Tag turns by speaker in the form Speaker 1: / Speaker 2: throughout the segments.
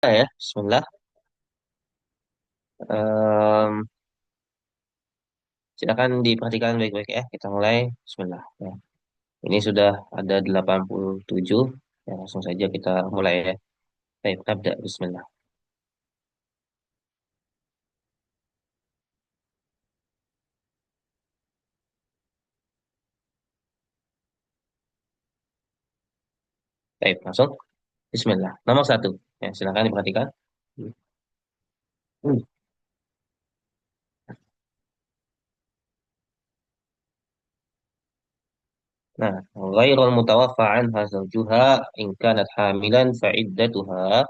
Speaker 1: Ya, Bismillah. Em, Silakan diperhatikan baik-baik ya. Kita mulai. Bismillah. Ya. Ini sudah ada 87. Ya, langsung saja kita mulai ya. Baik, tabda. Bismillah. Baik, langsung. Bismillah. Nomor satu. Ya, silakan diperhatikan. Hmm. Nah, ghairul mutawaffa anha zawjuha in kanat hamilan fa'iddatuha.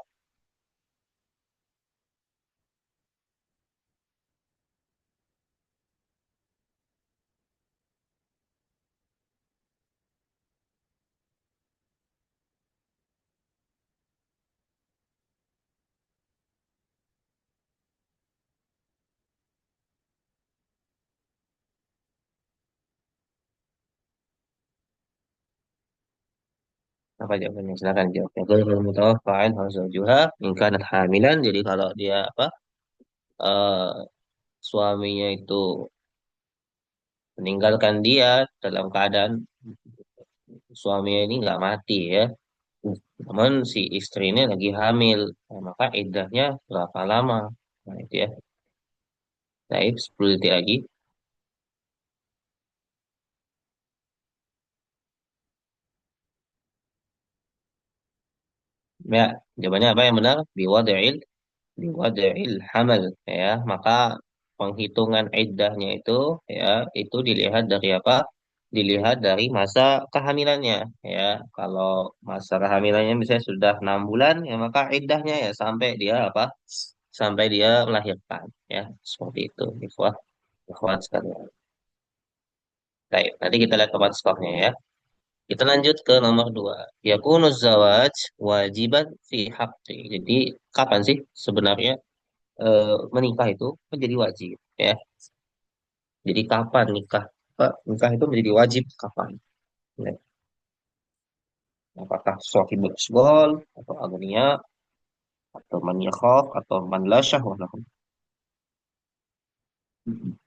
Speaker 1: Apa jawabannya? Silakan jawab. Ya, ghairul mutawaffa anha zawjuha in kanat hamilan. Jadi kalau dia apa? eh, Suaminya itu meninggalkan dia dalam keadaan suaminya ini nggak mati ya. Namun si istri ini lagi hamil. Nah, maka iddahnya berapa lama? Nah, itu ya. Baik, 10 detik lagi. Ya, jawabannya apa yang benar? Biwada'il hamal ya. Maka penghitungan iddahnya itu dilihat dari apa? Dilihat dari masa kehamilannya ya. Kalau masa kehamilannya misalnya sudah 6 bulan ya maka iddahnya ya sampai dia apa? Sampai dia melahirkan ya. Seperti itu. Ikhwah, ikhwat sekalian. Baik, nanti kita lihat tempat skornya ya. Kita lanjut ke nomor dua. Yakunuz zawaj wajiban fi haqqi. Jadi kapan sih sebenarnya menikah itu menjadi wajib ya. Jadi kapan nikah? Nikah itu menjadi wajib kapan? Ya. Apakah sahibul isgol atau agniya atau man yakhaf atau man la syahwah lahum? Hmm.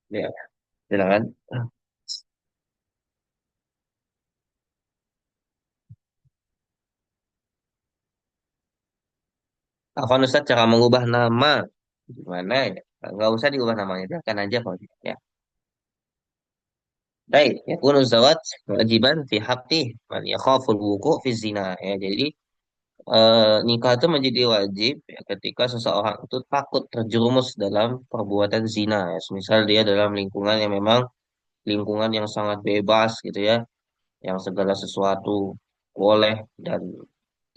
Speaker 1: Ya, silakan. Afwan Ustaz, cara mengubah nama gimana ya? Nggak usah diubah namanya, biarkan aja kalau gitu, ya. Baik, yakunu zawaj wajiban fi haqqi man yakhaful wuqu' fi zina ya. Jadi nikah itu menjadi wajib ya, ketika seseorang itu takut terjerumus dalam perbuatan zina ya. Misal dia dalam lingkungan yang memang lingkungan yang sangat bebas gitu ya, yang segala sesuatu boleh dan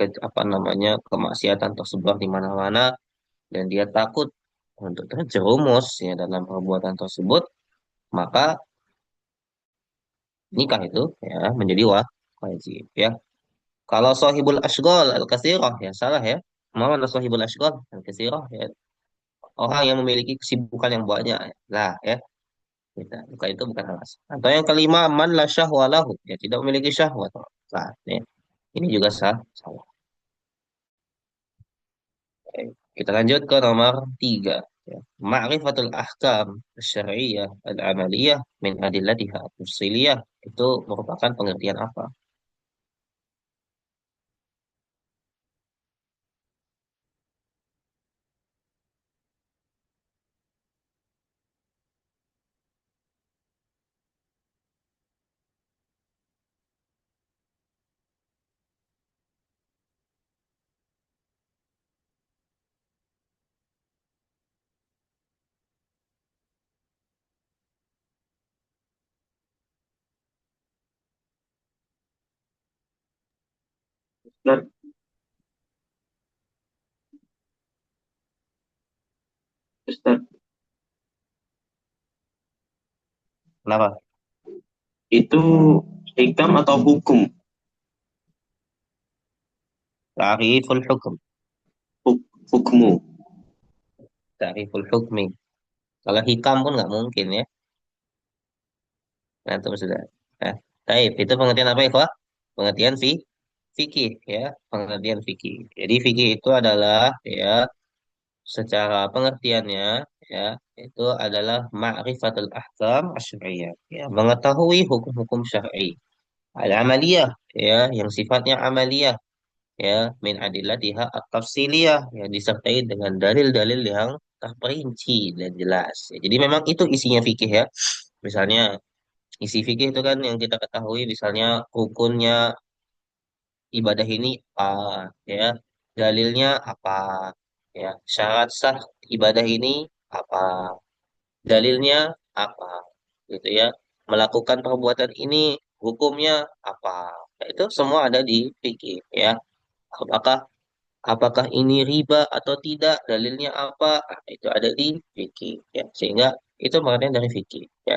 Speaker 1: apa namanya kemaksiatan tersebar di mana-mana dan dia takut untuk terjerumus ya dalam perbuatan tersebut, maka nikah itu ya menjadi wajib ya. Kalau sahibul ashghal al-katsirah ya salah ya. Mana sahibul ashghal al-katsirah ya. Orang yang memiliki kesibukan yang banyak lah ya. Bukan itu bukan alasan. Atau yang kelima man la syahwalahu ya tidak memiliki syahwat. Nah, ya. Ini juga salah. Oke. Kita lanjut ke nomor tiga. Ya. Ma'rifatul ahkam syariah al-amaliyah min adillatiha tafsiliyah itu merupakan pengertian apa? Ustaz, Ustaz. Kenapa?
Speaker 2: Itu hikam atau hukum?
Speaker 1: Ta'riful hukum.
Speaker 2: Hukmu.
Speaker 1: Ta'riful hukmi. Kalau hikam pun nggak mungkin ya. Nah, itu sudah. Nah, taib. Itu pengertian apa ya, Pak? Pengertian fikih ya. Pengertian fikih. Jadi fikih itu adalah ya secara pengertiannya ya itu adalah ma'rifatul ahkam asy'ariyah ya mengetahui hukum-hukum syar'i al-amaliyah ya yang sifatnya amaliyah ya min adillatiha at-tafsiliyah ya disertai dengan dalil-dalil yang terperinci dan jelas ya, jadi memang itu isinya fikih ya misalnya isi fikih itu kan yang kita ketahui misalnya rukunnya ibadah ini ya dalilnya apa ya syarat sah ibadah ini apa dalilnya apa gitu ya melakukan perbuatan ini hukumnya apa. Nah, itu semua ada di fikih ya apakah apakah ini riba atau tidak dalilnya apa. Nah, itu ada di fikih ya sehingga itu pengertian dari fikih ya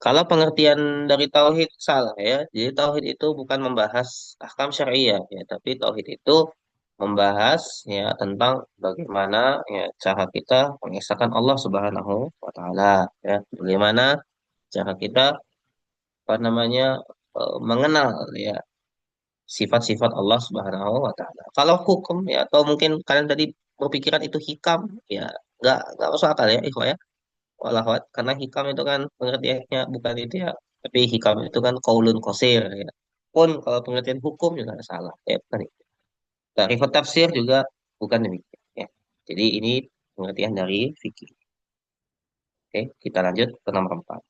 Speaker 1: kalau pengertian dari tauhid salah ya jadi tauhid itu bukan membahas ahkam syariah ya tapi tauhid itu membahas ya tentang bagaimana ya cara kita mengesahkan Allah Subhanahu wa taala ya bagaimana cara kita apa namanya mengenal ya sifat-sifat Allah Subhanahu wa taala. Kalau hukum ya atau mungkin kalian tadi berpikiran itu hikam ya nggak masuk akal ya ikhwah ya. Walahwat karena hikam itu kan pengertiannya bukan itu ya tapi hikam itu kan qaulun qasir ya. Pun kalau pengertian hukum juga salah ya bukan itu. Tarifut tafsir juga bukan demikian ya. Jadi ini pengertian dari fikih. Oke, kita lanjut ke nomor 4.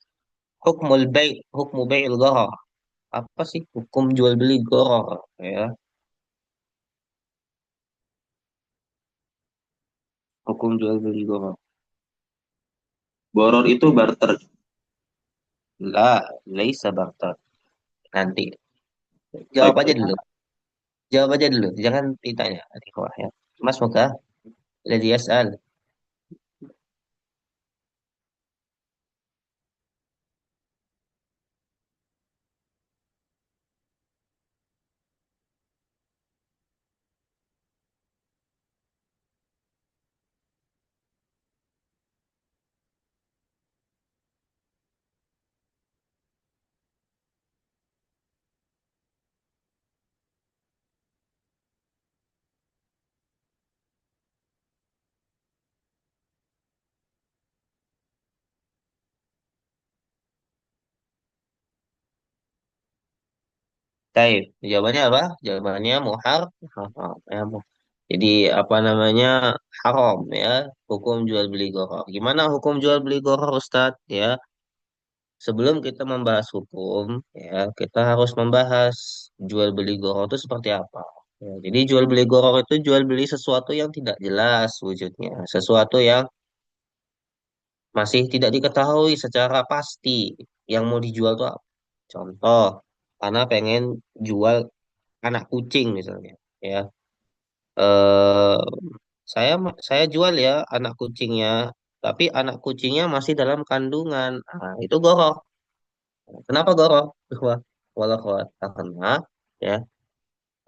Speaker 1: Hukmul bai' hukmu bai'il gharar. Apa sih hukum jual beli gharar ya? Hukum jual beli gharar.
Speaker 2: Boror itu barter.
Speaker 1: La, laisa barter. Nanti jawab
Speaker 2: Baik,
Speaker 1: aja
Speaker 2: baik.
Speaker 1: dulu. Jawab aja dulu. Jangan ditanya. Nanti kok ya. Mas Muka, jadi yas'al. Taib. Jawabannya apa? Jawabannya muhar. Haram. Ya, jadi apa namanya haram ya hukum jual beli gharar. Gimana hukum jual beli gharar Ustadz? Ya sebelum kita membahas hukum ya kita harus membahas jual beli gharar itu seperti apa. Ya, jadi jual beli gharar itu jual beli sesuatu yang tidak jelas wujudnya, sesuatu yang masih tidak diketahui secara pasti yang mau dijual tuh apa. Contoh, karena pengen jual anak kucing misalnya, ya. Eh, saya jual ya anak kucingnya, tapi anak kucingnya masih dalam kandungan. Ah, itu goroh. Kenapa goroh? Ikhwah, walau karena ya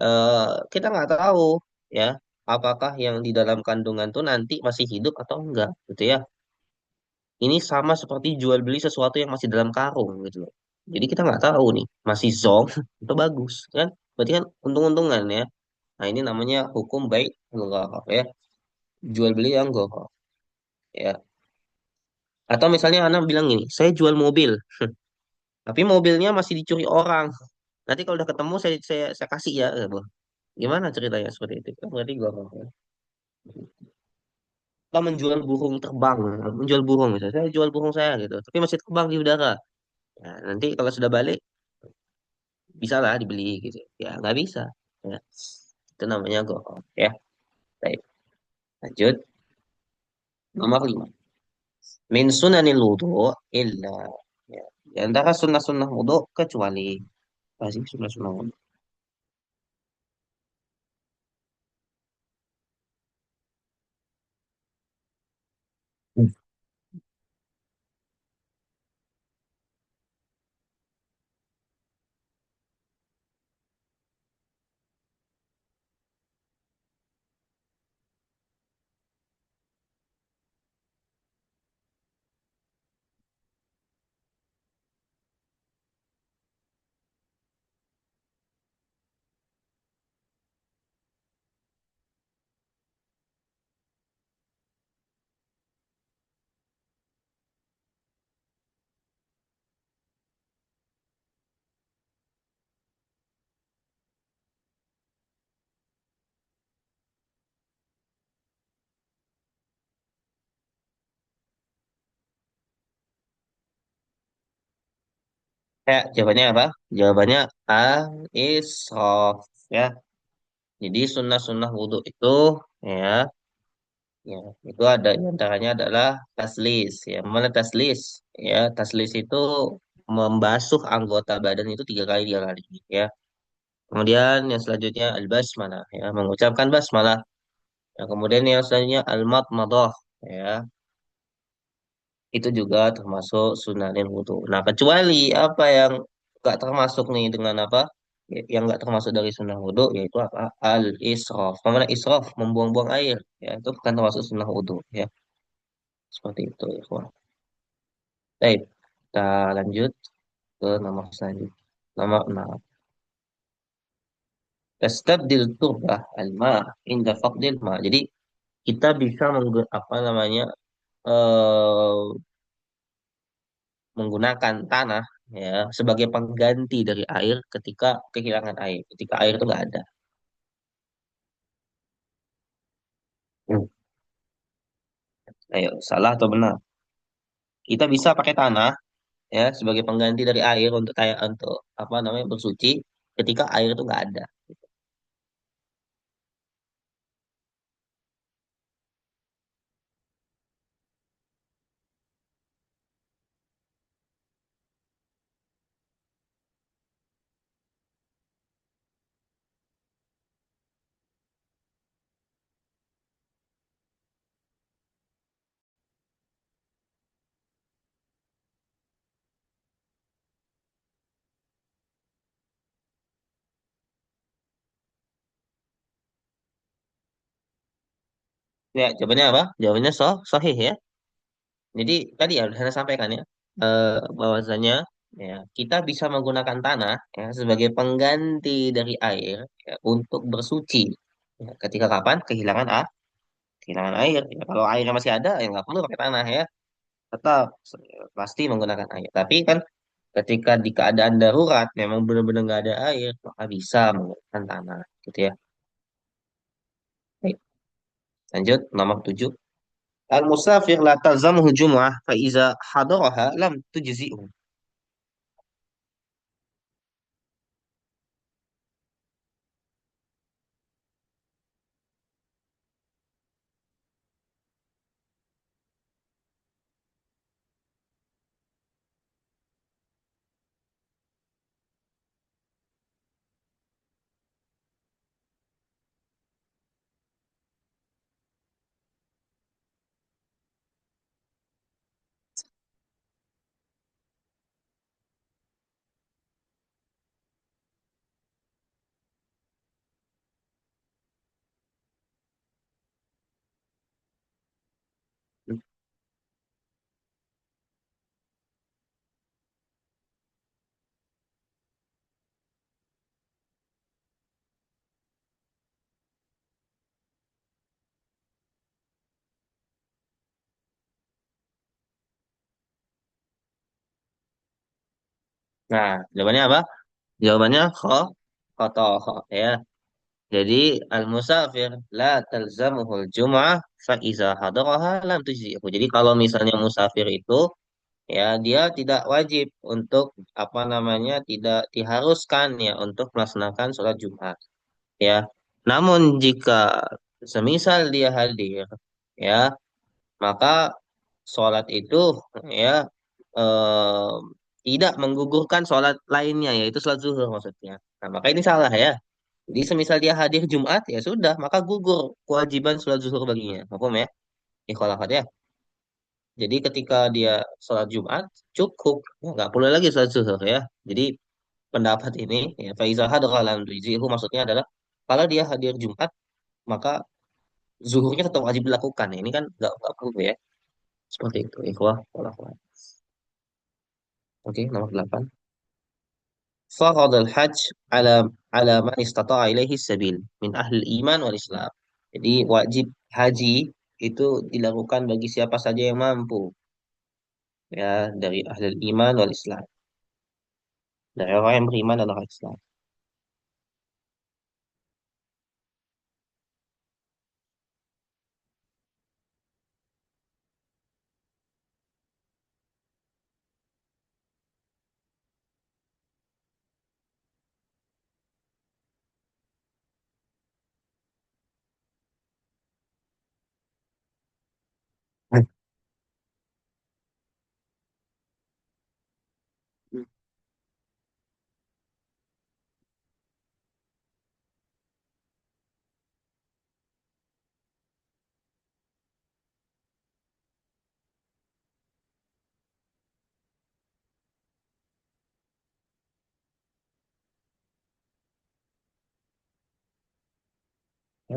Speaker 1: eh, kita nggak tahu ya apakah yang di dalam kandungan tuh nanti masih hidup atau enggak, gitu ya. Ini sama seperti jual beli sesuatu yang masih dalam karung gitu loh. Jadi kita nggak tahu nih masih zonk atau bagus kan? Berarti kan untung-untungan ya. Nah ini namanya hukum baik gharar ya. Jual beli yang gharar ya. Atau misalnya anak bilang gini, saya jual mobil, tapi mobilnya masih dicuri orang. Nanti kalau udah ketemu saya kasih ya, Bu. Gimana ceritanya seperti itu? Kan berarti gharar ya. Atau menjual burung terbang, menjual burung misalnya, saya jual burung saya gitu, tapi masih terbang di udara. Nah, nanti kalau sudah balik bisa lah dibeli gitu ya nggak bisa ya itu namanya gohor ya baik lanjut nomor 5 min sunanil wudu illa ya di antara sunnah-sunnah wudu kecuali apa sih sunnah-sunnah wudu. Ya, jawabannya apa? Jawabannya al-israf ya. Jadi sunnah-sunnah wudhu itu ya, ya itu ada di antaranya adalah taslis ya. Mana taslis? Ya, taslis itu membasuh anggota badan itu tiga kali ya. Kemudian yang selanjutnya al-basmalah ya, mengucapkan basmalah. Nah, kemudian yang selanjutnya al-madmadah ya, itu juga termasuk sunanin wudhu. Nah, kecuali apa yang nggak termasuk nih dengan apa? Yang nggak termasuk dari sunnah wudhu yaitu apa? Al-israf. Mana israf? Membuang-buang air. Ya, itu bukan termasuk sunnah wudhu. Ya, seperti itu ya. Kawan. Baik, kita lanjut ke nomor selanjutnya. Nomor 6. Tastabdil turbah al-ma inda faqdil ma. Jadi kita bisa apa namanya? eh, Menggunakan tanah ya sebagai pengganti dari air ketika kehilangan air, ketika air itu nggak ada. Hmm. Ayo, salah atau benar? Kita bisa pakai tanah ya sebagai pengganti dari air untuk kayak untuk apa namanya bersuci ketika air itu nggak ada. Ya, jawabannya apa? Jawabannya sahih ya. Jadi tadi ya sudah saya sampaikan ya bahwasanya ya kita bisa menggunakan tanah ya sebagai pengganti dari air ya, untuk bersuci. Ya, ketika kapan? Kehilangan air. Ya, kalau airnya masih ada, ya nggak perlu pakai tanah ya. Tetap pasti menggunakan air. Tapi kan ketika di keadaan darurat, memang benar-benar nggak ada air, maka bisa menggunakan tanah. Gitu ya. Baik, lanjut nomor 7. Al-musafir la talzamuhu jum'ah fa iza hadaraha lam tujzi'u. Nah, jawabannya apa? Jawabannya khotoh ya. Jadi al-musafir la talzamuhul jum'ah fa iza hadaraha lam tujzi'u. Jadi kalau misalnya musafir itu ya dia tidak wajib untuk apa namanya tidak diharuskan ya untuk melaksanakan sholat Jumat ya. Namun jika semisal dia hadir ya maka sholat itu ya eh, tidak menggugurkan sholat lainnya yaitu sholat zuhur maksudnya. Nah maka ini salah ya. Jadi semisal dia hadir Jumat ya sudah maka gugur kewajiban sholat zuhur baginya. Hukum ya. Ikholafat ya. Jadi ketika dia sholat Jumat cukup, ya, nggak perlu lagi sholat zuhur ya. Jadi pendapat ini ya Faizal hadar alam tujihu maksudnya adalah kalau dia hadir Jumat maka zuhurnya tetap wajib dilakukan. Ini kan nggak perlu ya. Seperti itu. Ikhwah, walaupun. Oke, nomor 8. Farad al-hajj ala ala man istata'a ilaihi sabil min ahli iman wal Islam. Jadi wajib haji itu dilakukan bagi siapa saja yang mampu ya dari ahli iman wal Islam. Dari orang yang beriman dan orang Islam.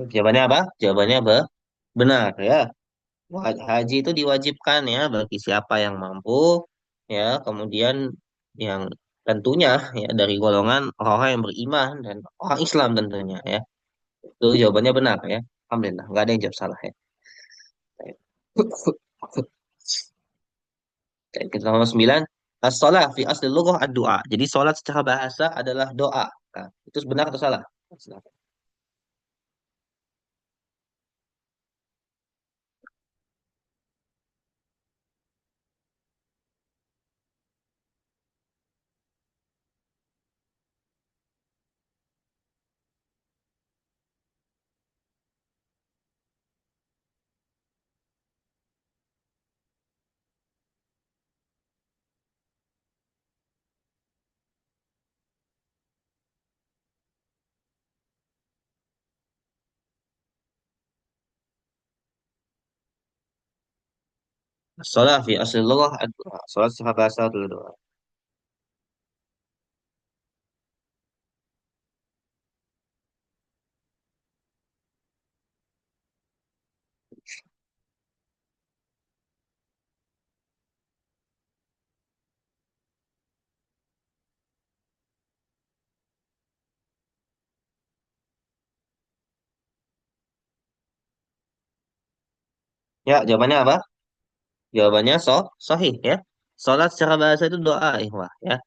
Speaker 1: Jawabannya apa? Jawabannya benar ya. Haji itu diwajibkan ya bagi siapa yang mampu ya, kemudian yang tentunya ya dari golongan orang-orang yang beriman dan orang Islam tentunya ya. Itu jawabannya benar ya. Alhamdulillah, nggak ada yang jawab salah ya. Kita nomor 9. As-salat fi asli lughah ad-du'a. Jadi salat secara bahasa adalah doa. Nah, itu benar atau salah? Silakan. As-salat fi asli lughah ad-du'a. Salat secara bahasa adalah doa. Ya, jawabannya apa? Jawabannya sahih ya. Salat secara bahasa itu doa, ikhwah ya.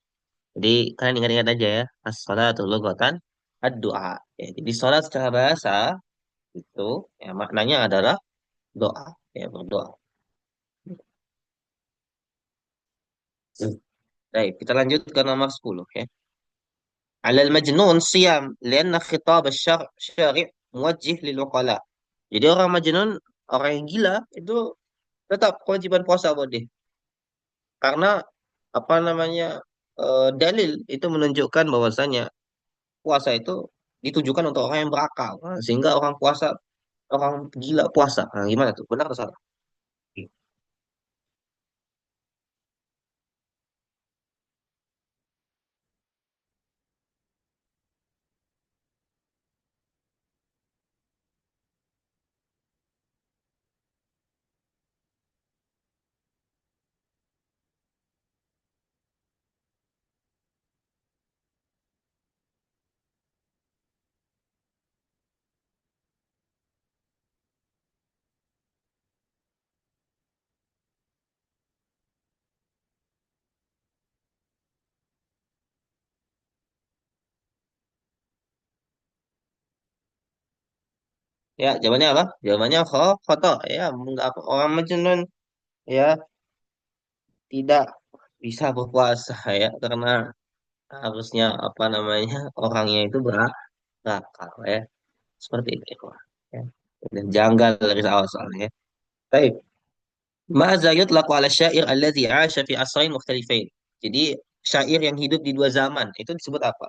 Speaker 1: Jadi kalian ingat-ingat aja ya. As-salatu lughatan ad-du'a. Ya, jadi salat secara bahasa itu ya maknanya adalah doa, ya berdoa. Hmm. Baik, kita lanjut ke nomor 10 ya. Alal majnun siyam lianna khitab syari' muwajjih lil uqala. Jadi orang majnun, orang yang gila itu tetap kewajiban puasa buat dia. Karena apa namanya dalil itu menunjukkan bahwasanya puasa itu ditujukan untuk orang yang berakal. Nah, sehingga orang puasa, orang gila puasa. Nah, gimana tuh? Benar atau salah? Ya, jawabannya apa? Jawabannya khoto. Ya, enggak, orang majnun ya tidak bisa berpuasa ya karena harusnya apa namanya orangnya itu berakal ya. Seperti itu ya. Ya. Dan janggal dari awal soalnya. Baik. Ma'za yutlaqu ala syair alladhi 'asha fi asrain mukhtalifain. Jadi syair yang hidup di dua zaman itu disebut apa?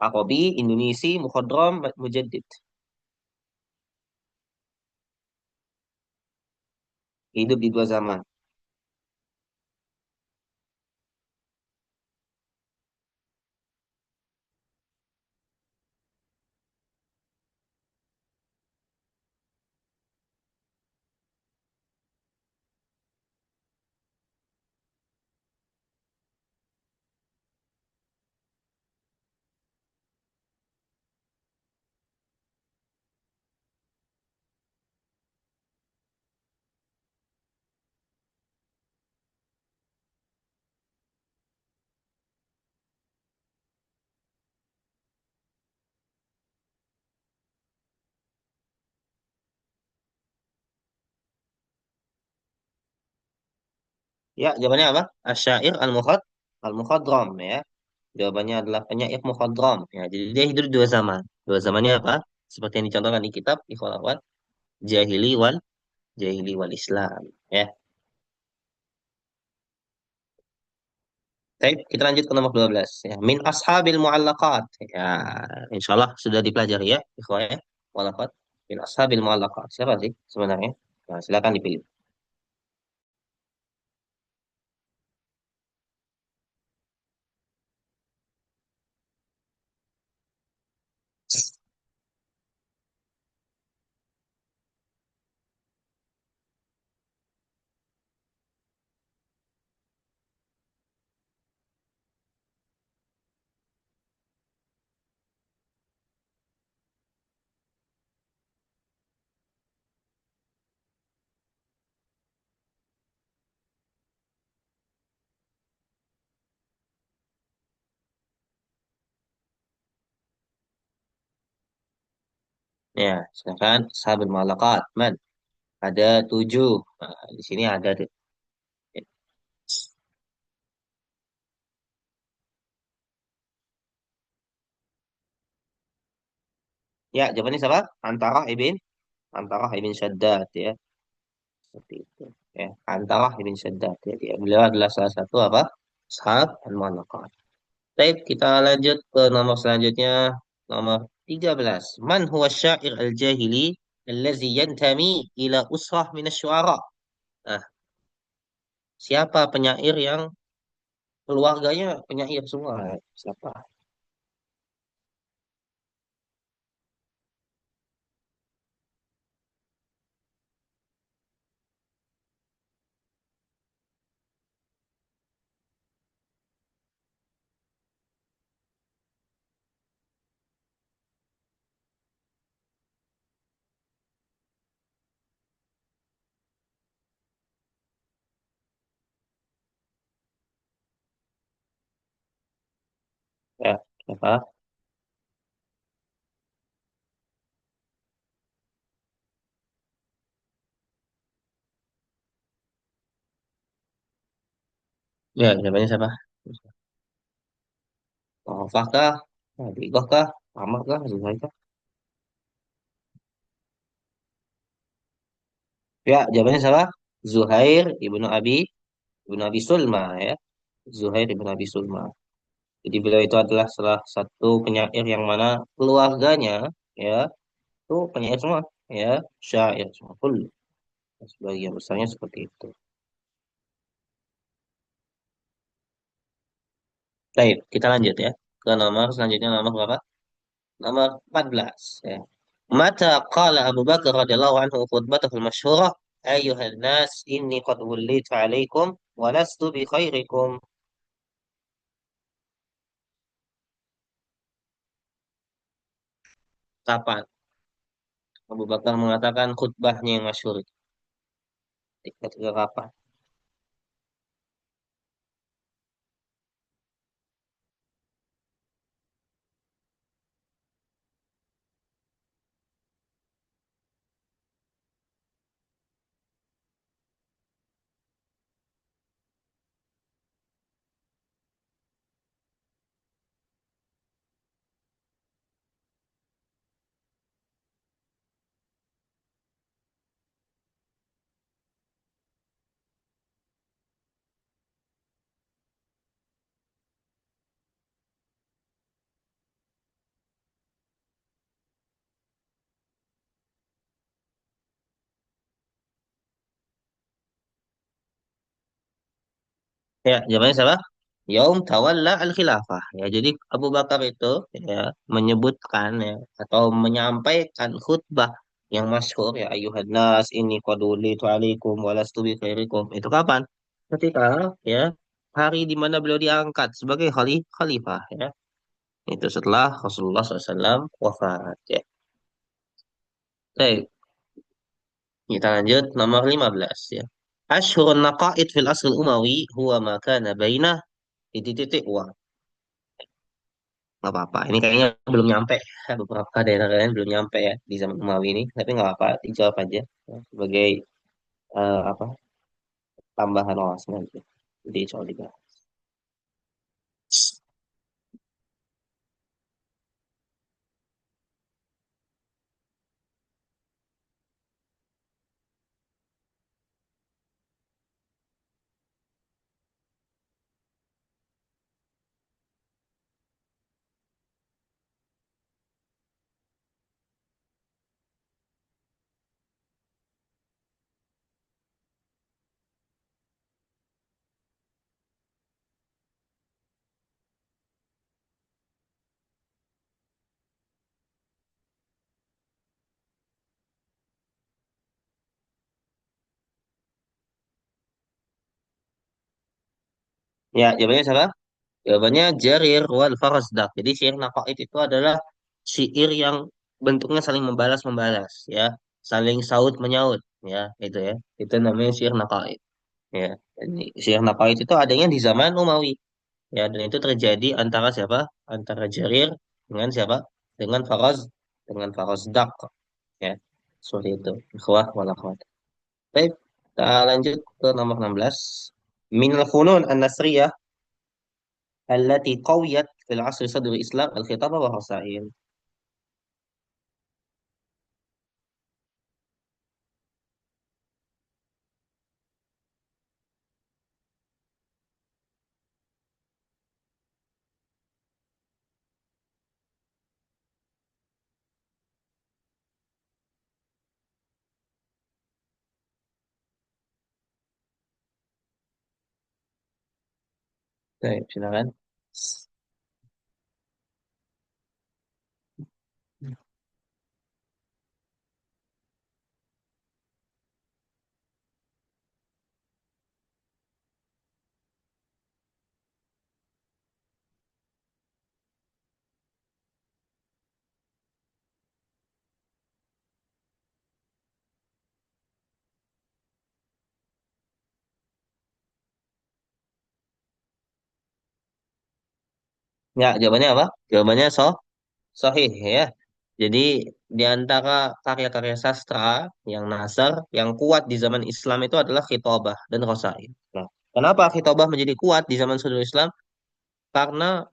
Speaker 1: Arabi, Indonesi, Mukhadram, Mujaddid. Hidup di dua zaman. Ya, jawabannya apa? Asyair al-mukhadram ya. Jawabannya adalah penyair mukhadram ya. Jadi dia hidup di dua zaman. Dua zamannya apa? Seperti yang dicontohkan di kitab Ikhwan Jahili wal Jahili wal Islam ya. Baik, kita lanjut ke nomor 12 ya. Min ashabil mu'allaqat. Ya, insyaallah sudah dipelajari ya, ikhwan ya. Mu'allaqat. Min ashabil mu'allaqat. Siapa sih sebenarnya? Nah, silakan dipilih. Ya, sedangkan ashabul malaqat man ada 7. Nah, di sini ada tuh. Ya, jawabannya siapa? Antara ibn Shaddad ya. Seperti itu. Ya, antara ibn Shaddad ya. Beliau adalah salah satu apa? Ashab al-malaqat. Baik, kita lanjut ke nomor selanjutnya. Nomor 13. Man huwa syair al-jahili allazi yantami ila usrah minasyuara. Nah, siapa penyair yang keluarganya penyair semua? Siapa? Ya, siapa? Ya, jawabannya siapa? Mu'afah kah? Nabiqah kah? Ahmad kah? Zuhair kah? Ya, jawabannya siapa? Zuhair ibnu Abi Sulma ya. Zuhair ibnu Abi Sulma. Jadi beliau itu adalah salah satu penyair yang mana keluarganya ya itu penyair semua ya, syair semua full. Sebagian besarnya seperti itu. Baik, kita lanjut ya ke nomor selanjutnya nomor berapa? Nomor 14 ya. Mata qala Abu Bakar radhiyallahu anhu khutbatahu masyhurah ayyuhan nas inni qad wullitu alaikum wa lastu bi khairikum. Kapan Abu Bakar mengatakan khutbahnya yang masyhur itu? Ketika kapan? Ya, jawabannya siapa? Yaum tawalla al-khilafah. Ya, jadi Abu Bakar itu ya menyebutkan ya atau menyampaikan khutbah yang masyhur ya ayuhan nas inni qad wulitu alaikum wa lastu bi khairikum. Itu kapan? Ketika ya hari di mana beliau diangkat sebagai khalifah ya. Itu setelah Rasulullah SAW wafat ya. Baik, kita lanjut nomor 15 ya. Ashhurun naqaid fil asr umawi huwa ma kana bainah titik-titik nggak apa-apa. Ini kayaknya belum nyampe. Beberapa daerah lain belum nyampe ya di zaman Umawi ini. Tapi nggak apa-apa, dijawab aja ya, sebagai apa tambahan wawasan aja. Jadi soal dibahas. Ya, jawabannya siapa? Jawabannya Jarir wal Farasdak. Jadi syair Naqaid itu adalah syair yang bentuknya saling membalas-membalas ya, saling saut menyaut ya, itu ya. Itu namanya syair Naqaid ya. Jadi syair Naqaid itu adanya di zaman Umawi. Ya, dan itu terjadi antara siapa? Antara Jarir dengan siapa? Dengan Farazdak. Ya, seperti itu. Ikhwah wal akhwat. Baik, kita lanjut ke nomor 16. Min al-funun an-nasriyah allati qawiyat fil asri sadri Islam al-khitabah wa rasail. Baik, silakan. Ya, jawabannya apa? Jawabannya sahih ya. Jadi di antara karya-karya sastra yang nasar, yang kuat di zaman Islam itu adalah khitabah dan rasail. Nah, kenapa khitabah menjadi kuat di zaman Saudara Islam? Karena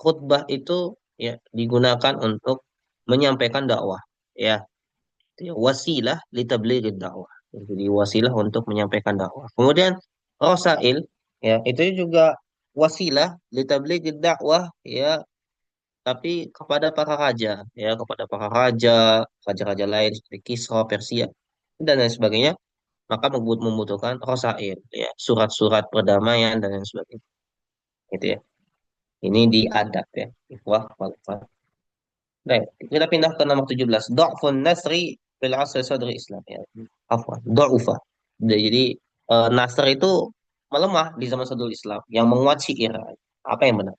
Speaker 1: khutbah itu ya digunakan untuk menyampaikan dakwah. Ya, itu ya, wasilah litablighi dakwah. Jadi wasilah untuk menyampaikan dakwah. Kemudian rasail ya, itu juga wasilah litablighi dakwah ya, tapi kepada para raja ya, kepada para raja, raja-raja lain seperti Kisra, Persia dan lain sebagainya, maka membutuhkan rasail ya, surat-surat perdamaian dan lain sebagainya. Gitu ya. Ini diadab ya. Ikhwah wal akhwat. Baik, kita pindah ke nomor 17. Dha'fun nasri fil asr sadri Islam ya. Afwan, dha'ufa. Jadi nasr itu melemah di zaman sadri Islam, yang menguat syair. Apa yang benar?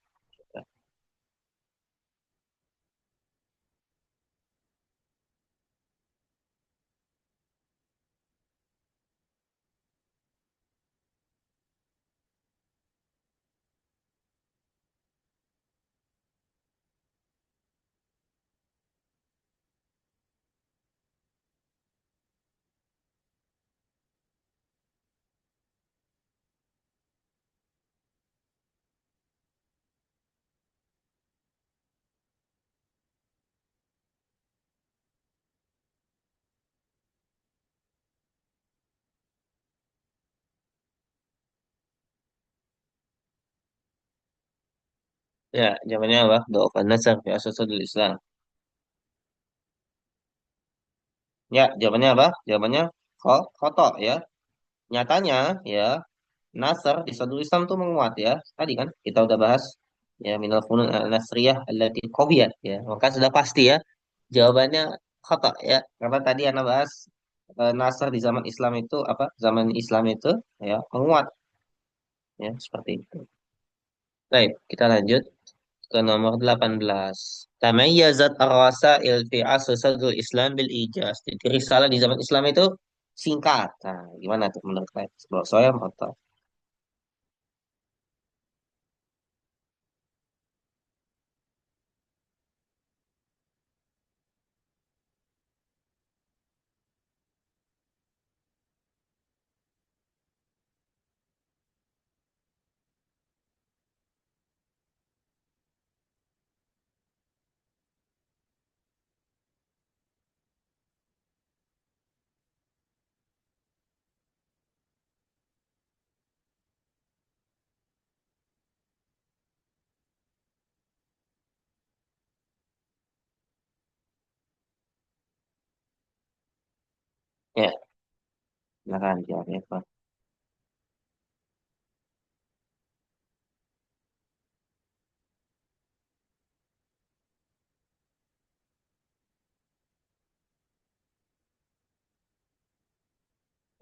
Speaker 1: Ya, jawabannya apa? Dha'ufan nasr fi asr sadri Islam. Ya, jawabannya apa? Jawabannya khoto ya. Nyatanya ya, Nasr di Sadrul Islam tuh menguat ya. Tadi kan kita udah bahas ya, minal funun nasriyah allati qawiyat ya. Maka sudah pasti ya jawabannya khata ya. Karena tadi Anda bahas Nasr di zaman Islam itu apa? Zaman Islam itu ya menguat ya, seperti itu. Baik, kita lanjut ke nomor 18. Tamayyazat ar-rasail fi asr sadrul Islam bil ijaz. Jadi risalah di zaman Islam itu singkat. Nah, gimana tuh menurut kalian? Kalau saya atau ya, silakan jawabnya Pak.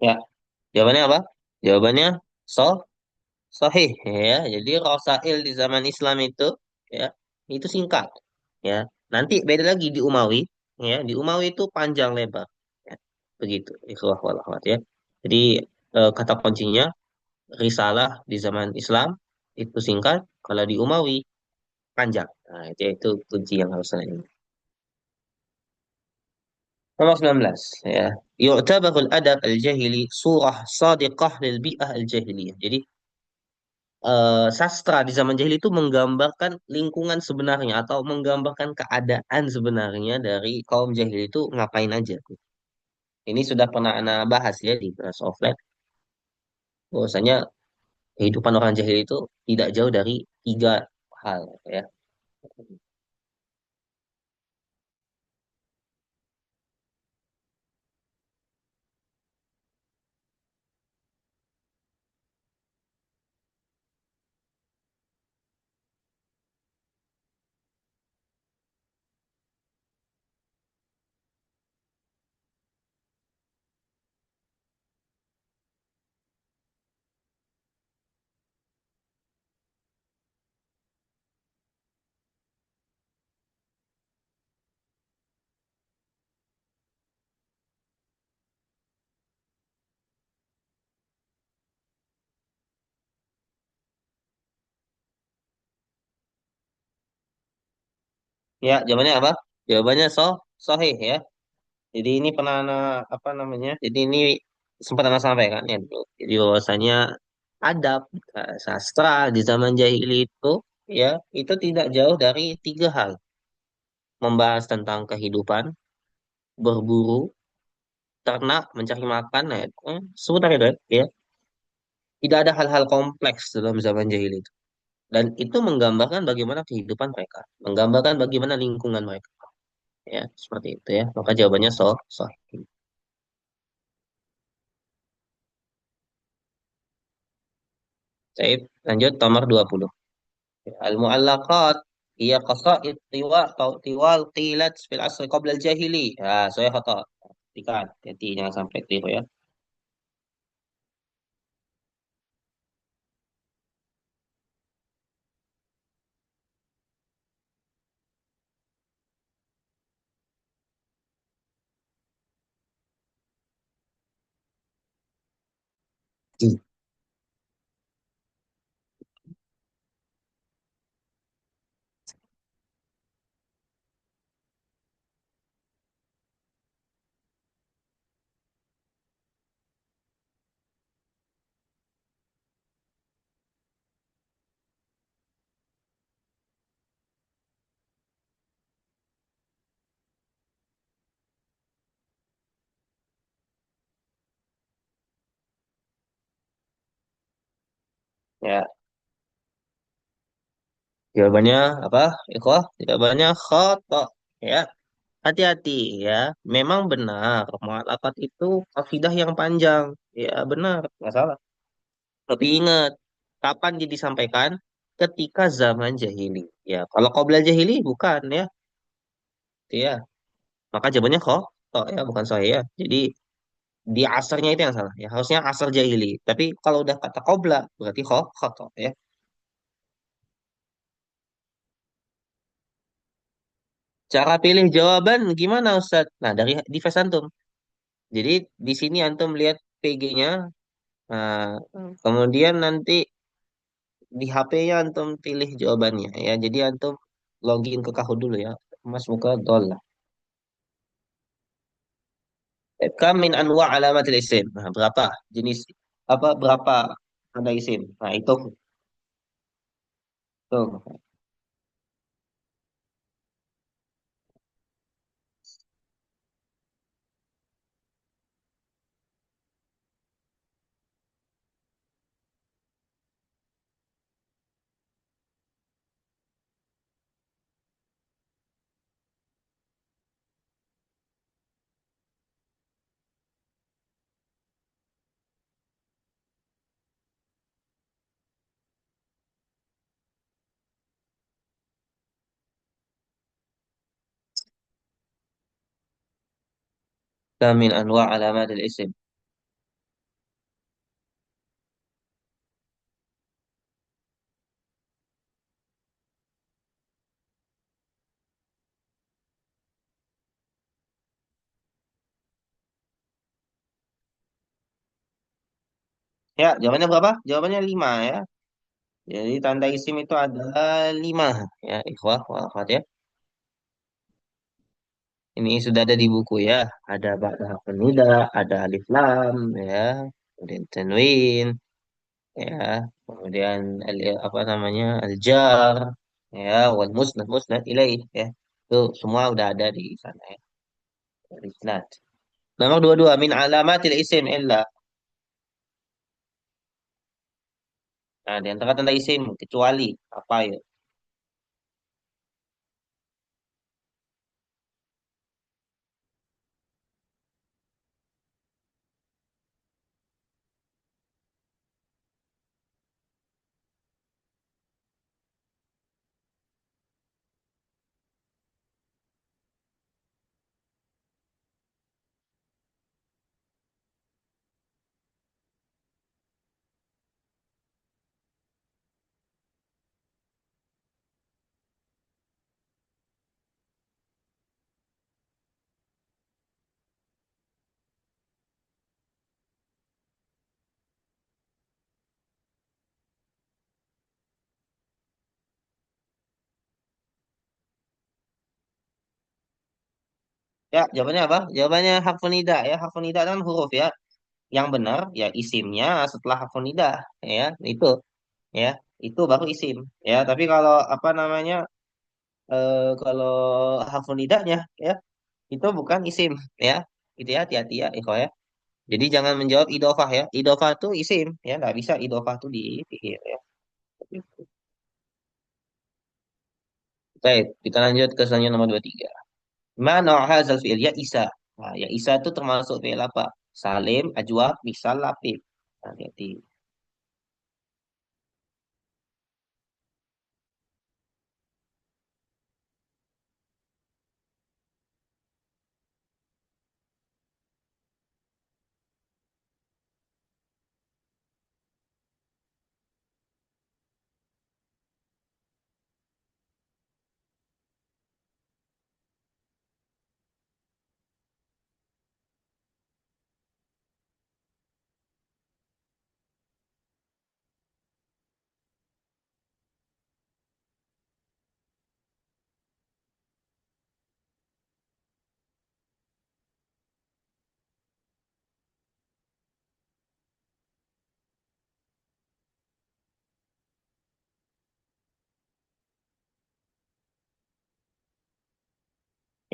Speaker 1: Ya, jawabannya apa? Jawabannya so sahih ya. Jadi Rasail di zaman Islam itu ya, itu singkat ya. Nanti beda lagi di Umawi ya. Di Umawi itu panjang lebar. Ya, begitu. Ikhwah wal akhwat ya. Jadi kata kuncinya risalah di zaman Islam itu singkat, kalau di Umawi panjang. Nah, itu kunci yang harus saya. Nomor 19 ya. Yu'tabarul adab al-jahili surah sadiqah lil bi'ah al-jahiliyah. Jadi sastra di zaman jahil itu menggambarkan lingkungan sebenarnya atau menggambarkan keadaan sebenarnya dari kaum jahil itu ngapain aja. Ini sudah pernah Anda bahas ya di kelas offline. Bahwasanya kehidupan orang jahil itu tidak jauh dari tiga hal ya. Ya, jawabannya apa? Jawabannya sahih ya. Jadi ini pernah apa namanya? Jadi ini sempat anak sampaikan ya dulu. Jadi bahwasanya adab sastra di zaman jahili itu ya itu tidak jauh dari tiga hal. Membahas tentang kehidupan, berburu, ternak, mencari makan, nah, seputar itu ya. Tidak ada hal-hal kompleks dalam zaman jahili itu. Dan itu menggambarkan bagaimana kehidupan mereka, menggambarkan bagaimana lingkungan mereka. Ya, seperti itu ya. Maka jawabannya sahih. Saya lanjut nomor 20. Al-mu'allaqat hiya qasaid tiwal qilat fil asr qabla al-jahili. Saya kata. Perhatikan, hati jangan sampai keliru ya. Ya, jawabannya apa? Ikhwah, jawabannya khata. Ya, hati-hati ya. Memang benar, mu'allaqat itu kaidah yang panjang. Ya, benar, nggak salah. Tapi ingat, kapan dia disampaikan? Ketika zaman jahili. Ya, kalau qabla jahili bukan ya. Ya, maka jawabannya ya, bukan saya ya. Jadi di asarnya itu yang salah. Ya, harusnya asar jahili. Tapi kalau udah kata qabla, berarti khoto ya. Cara pilih jawaban gimana Ustaz? Nah, dari di Face antum. Jadi di sini antum lihat PG-nya. Nah, kemudian nanti di HP-nya antum pilih jawabannya ya. Jadi antum login ke Kahoot dulu ya. Mas muka dolar. Kam min anwa alamatil isim. Nah, berapa jenis apa berapa tanda isim? Nah, itu tuh. Kam min anwa alamatil isim. Ya, jawabannya berapa? Jawabannya 5 ya. Jadi tanda isim itu ada 5 ya, ikhwah wa akhwat ya. Ini sudah ada di buku ya. Ada ba'da harfun nida, ada alif lam, ya, kemudian tanwin, ya, kemudian apa namanya al jar, ya, wal musnad musnad ilaih, ya. Itu semua udah ada di sana ya. Dari isnad. Nomor 22 min alamatil isim illa. Nah, di antara tanda isim kecuali apa ya? Ya, jawabannya apa? Jawabannya harfun nida ya. Harfun nida kan huruf ya. Yang benar ya isimnya setelah harfun nida ya. Itu ya. Itu baru isim ya. Tapi kalau apa namanya? Kalau harfun nidanya ya, itu bukan isim ya. Gitu ya, hati-hati ya, Iko ya. Jadi jangan menjawab idofah ya. Idofah itu isim ya, nggak bisa idofah itu dipikir ya. Baik, kita lanjut ke selanjutnya nomor 23. Mana hazal fi'il ya Isa. Nah, ya Isa itu termasuk fi'il apa? Salim, ajwab, misal, lapif. Nah, hati-hati.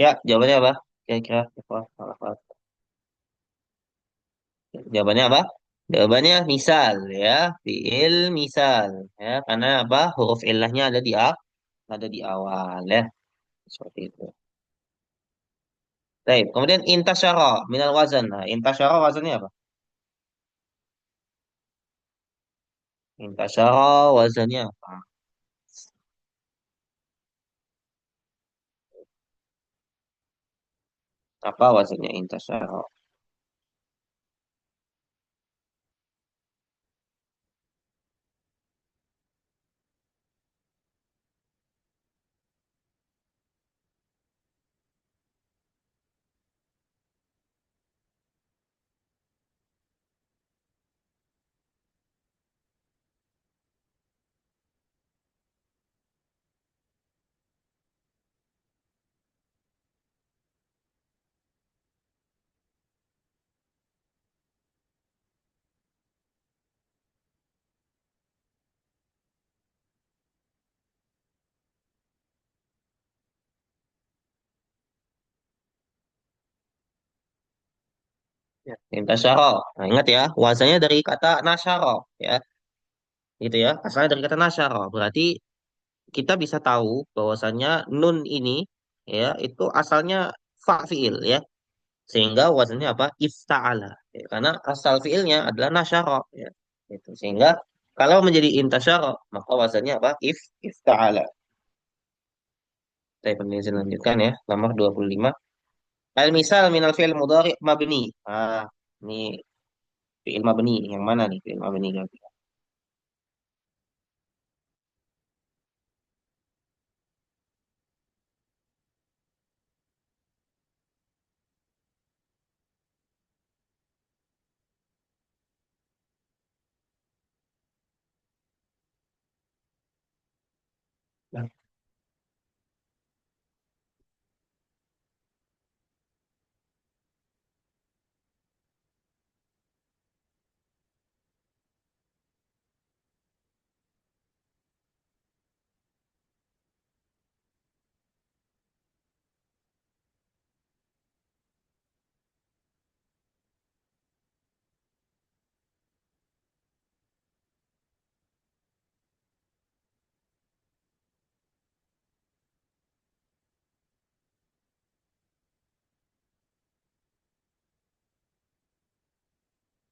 Speaker 1: Ya, jawabannya apa? Kira-kira apa? Jawabannya apa? Jawabannya misal ya, fi'il misal ya, karena apa? Huruf illahnya ada di awal ya, seperti itu. Baik, kemudian intasyara minal wazan. Nah, intasyara wazannya apa? Intasyara wazannya apa? Apa wazannya intasyara? Ya, intasyara. Nah, ingat ya, wazannya dari kata nasyara ya. Gitu ya, asalnya dari kata nasyara. Berarti kita bisa tahu bahwasannya nun ini ya itu asalnya fa'il ya. Sehingga wazannya apa? Ifta'ala. Ya, karena asal fiilnya adalah nasyara ya. Itu. Sehingga kalau menjadi intasyara, maka wazannya apa? Ifta'ala. Saya penulisan lanjutkan ya. Nomor 25. Al-misal minal fi'il mudhari' mabni. Ah, ini fi'il mabni. Yang mana nih fi'il mabni?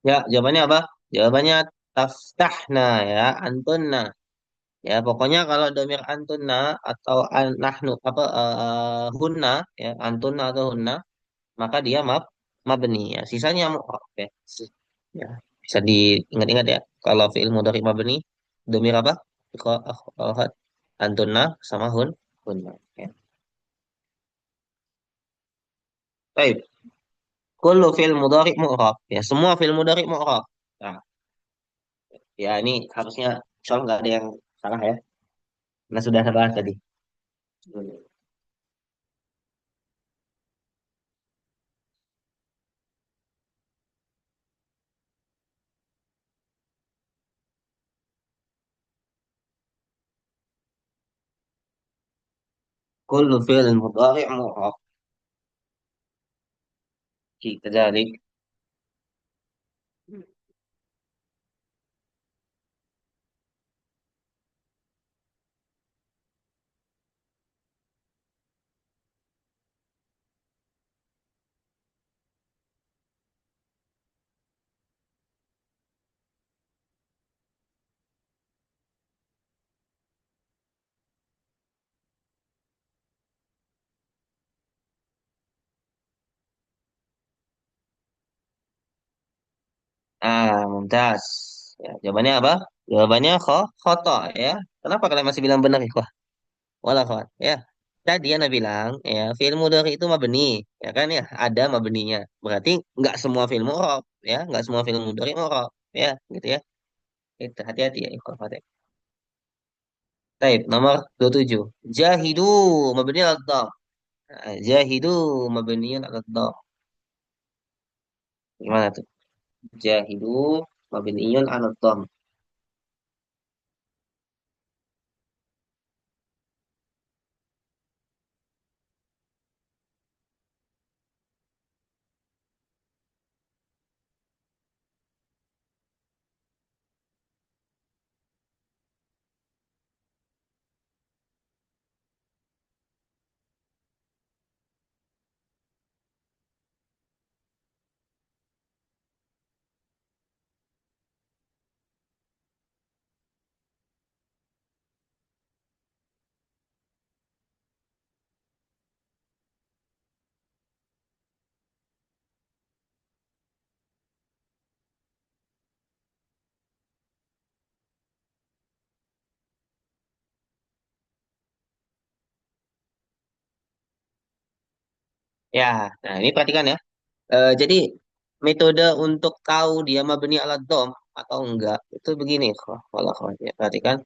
Speaker 1: Ya, jawabannya apa? Jawabannya taftahna ya, antunna. Ya, pokoknya kalau domir antunna atau nahnu apa hunna ya, antunna atau hunna, maka dia mabni ya. Sisanya mu'rab ya. Ya, bisa diingat-ingat ya. Kalau fi'il mudhari mabni, domir apa? Akhirat antunna sama hunna. Ya. Baik, kullu fi'il mudhari mu'rab. Ya, semua fi'il mudhari mu'rab. Nah, ya ini harusnya soal nggak ada yang salah ya. Karena sudah saya bahas tadi. كل فعل مضارع معرب كذلك. Mumtaz. Ya, jawabannya apa? Jawabannya khoto ya. Kenapa kalian masih bilang benar ikhwah? Wala khot. Ya. Tadi Anda bilang ya fi'il mudhari itu mabni, ya kan ya, ada mabninya. Berarti nggak semua fi'il mu'rab ya, nggak semua fi'il mudhari mu'rab ya, gitu ya. Itu hati-hati ya ikhwah. Baik, nomor 27. Jahidu mabni al-dham. Jahidu mabni al-dham. Gimana tuh? Jahidu mabniun 'ala dhamm. Ya, nah ini perhatikan ya. Jadi metode untuk tahu dia mabni ala dom atau enggak itu begini, kalau ya, perhatikan.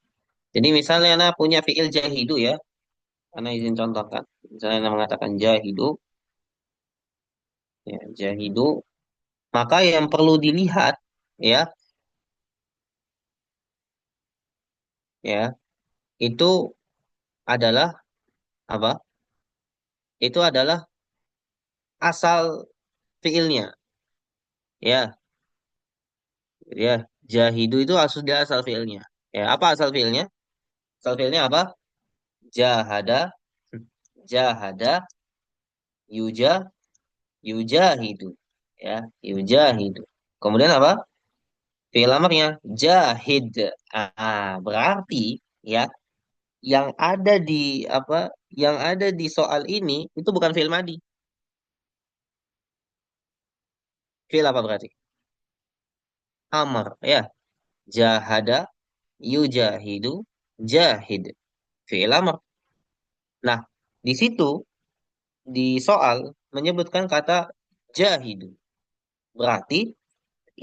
Speaker 1: Jadi misalnya Anda punya fiil jahidu ya, Anda izin contohkan. Misalnya Anda mengatakan jahidu, ya, jahidu, maka yang perlu dilihat ya, ya, itu adalah apa? Itu adalah asal fiilnya, ya, ya. Jahidu itu dia asal fiilnya. Ya, apa asal fiilnya? Asal fiilnya apa? Jahada, jahada, yuja, yujahidu. Ya, yujahidu. Kemudian apa? Fi'il amarnya jahid. Berarti ya yang ada di apa? Yang ada di soal ini itu bukan fi'il madi. Fi'il apa berarti? Amar ya. Jahada, yujahidu, jahid. Fi'il amar. Nah, di situ di soal menyebutkan kata jahidu. Berarti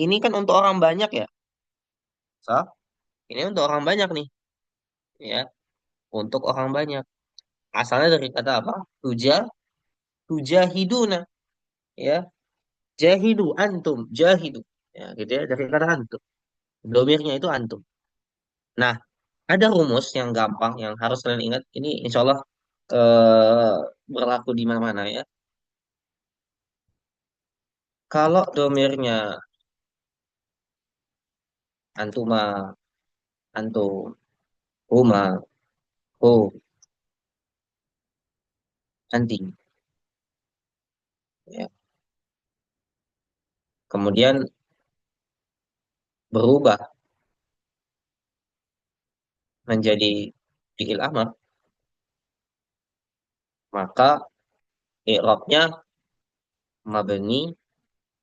Speaker 1: ini kan untuk orang banyak ya. Sah? Ini untuk orang banyak nih, ya. Untuk orang banyak. Asalnya dari kata apa? Tujahiduna, ya. Jahidu, antum, jahidu. Ya, gitu ya, dari kata antum. Domirnya itu antum. Nah, ada rumus yang gampang yang harus kalian ingat. Ini insya Allah eh, berlaku di mana-mana ya. Kalau domirnya antuma, antum, huma, hu, anting. Ya. Kemudian berubah menjadi fiil amr, maka i'rabnya mabni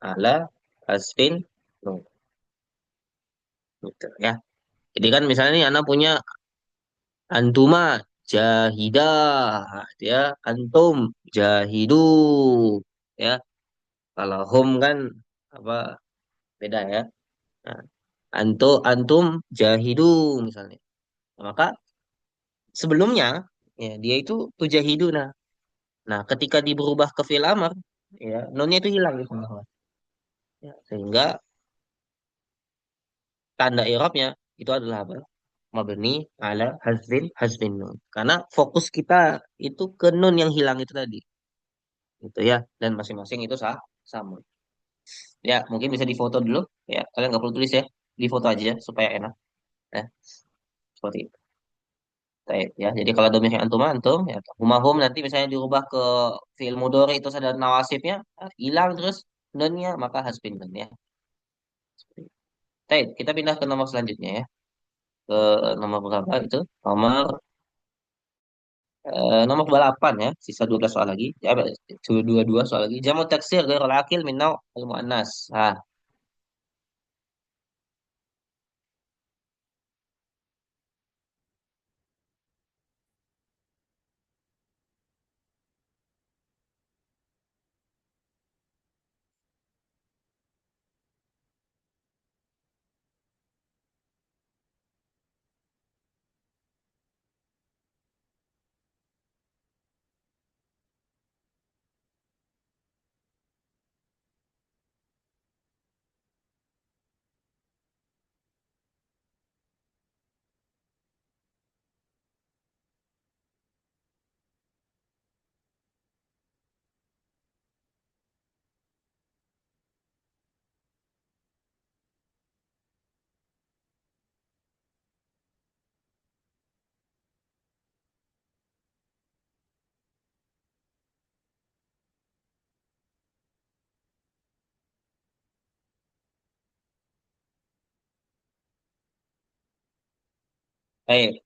Speaker 1: ala hasfin nun, gitu ya. Jadi kan misalnya nih anak punya antuma jahidah, ya, antum jahidu, ya. Kalau hum kan apa beda ya. Nah, antum jahidu misalnya. Maka sebelumnya ya dia itu tujahiduna. Nah, ketika diberubah ke fi'il amr, ya, nunnya itu hilang gitu. Ya, sehingga tanda i'rabnya itu adalah apa? Mabni ala hazfin nun. Karena fokus kita itu ke nun yang hilang itu tadi, gitu ya. Dan masing-masing itu sama. Ya, mungkin bisa difoto dulu. Ya, kalian nggak perlu tulis ya, difoto aja supaya enak. Ya, seperti itu. Baik, ya. Jadi kalau domirnya antum antum, ya humahum nanti misalnya dirubah ke fi'il mudhari itu ada nawasibnya, hilang terus nunnya maka hasbin nun ya. Baik, kita pindah ke nomor selanjutnya ya. Ke nomor berapa itu? Nomor 28 ya. Sisa 12 soal lagi. Ya, 22 soal lagi. Jamu taksir ghairul akil min nau' al muannas. Ah, baik.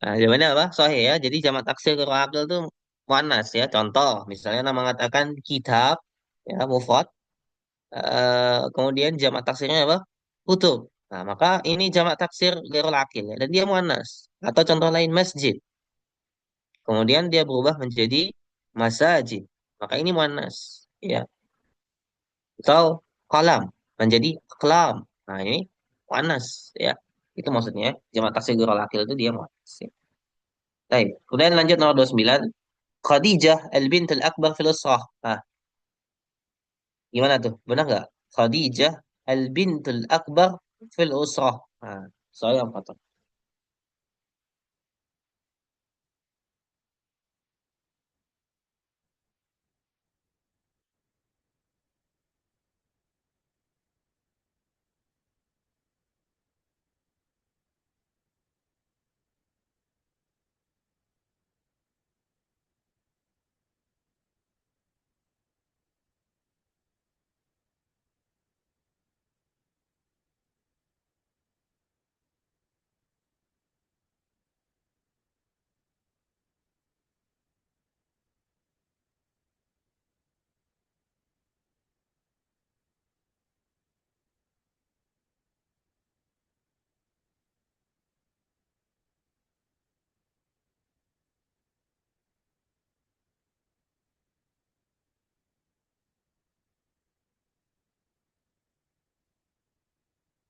Speaker 1: Nah, jawabannya apa? Sahih ya. Jadi jamak taksir ghairul akil itu muannas ya. Contoh, misalnya nama mengatakan kitab ya mufrad, kemudian jamak taksirnya apa? Kutub. Nah, maka ini jamak taksir ghairul akil ya. Dan dia muannas. Atau contoh lain masjid. Kemudian dia berubah menjadi masajid. Maka ini muannas. Ya. Atau kolam menjadi kelam. Nah, ini muannas ya. Itu maksudnya jamak taksir ghairul akil itu dia muannas. Ya. Baik. Kemudian lanjut nomor 29. Khadijah al-bint al-akbar fil usrah. Nah, gimana tuh? Benar nggak? Khadijah al-bint al-akbar fil usrah. Nah, saya yang patut.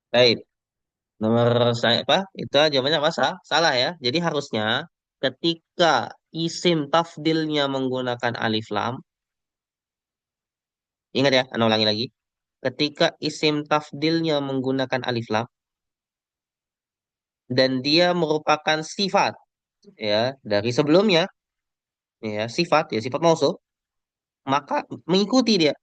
Speaker 1: Baik. Nomor saya apa? Itu jawabannya apa? Salah ya. Jadi harusnya ketika isim tafdilnya menggunakan alif lam, ingat ya, anda ulangi lagi. Ketika isim tafdilnya menggunakan alif lam dan dia merupakan sifat ya dari sebelumnya, ya sifat mausuf, maka mengikuti dia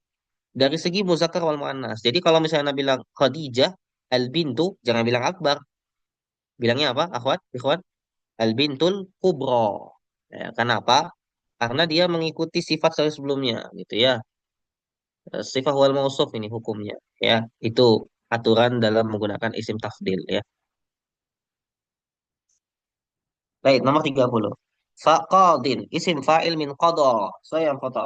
Speaker 1: dari segi muzakkar wal muannas. Jadi kalau misalnya Anda bilang Khadijah al bintu, jangan bilang akbar. Bilangnya apa? Akhwat, ikhwan, al bintul kubro. Ya, kenapa? Karena dia mengikuti sifat dari sebelumnya, gitu ya. Sifat wal mausuf ini hukumnya, ya. Itu aturan dalam menggunakan isim tafdil ya. Baik, nomor 30. Faqadin, isim fa'il min qada. Saya yang qada.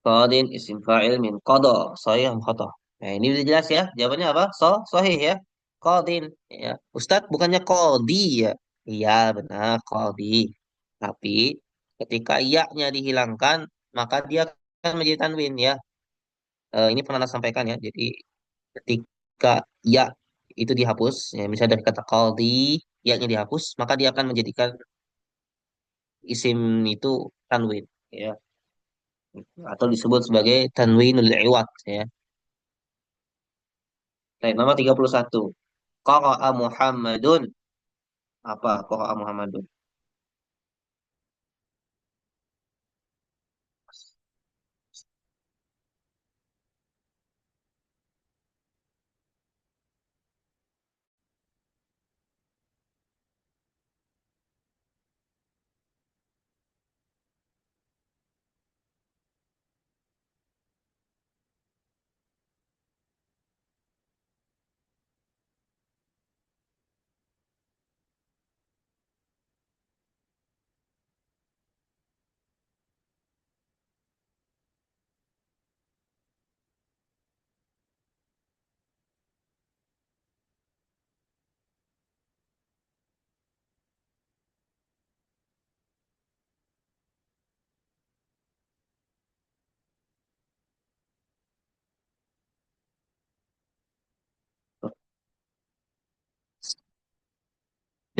Speaker 1: Qadin, isim fa'il min qada. Saya yang qada. Nah, ini udah jelas ya. Jawabannya apa? Sahih ya. Qadin. Ya. Ustadz, bukannya qadi ya? Iya, benar, qadi. Tapi ketika ya-nya dihilangkan, maka dia akan menjadi tanwin ya. Ini pernah saya sampaikan ya. Jadi ketika ya itu dihapus, ya, misalnya dari kata qadi, ya-nya dihapus, maka dia akan menjadikan isim itu tanwin ya, atau disebut sebagai tanwinul iwad ya. Baik, nomor 31. Qara'a Muhammadun. Apa qara'a Muhammadun?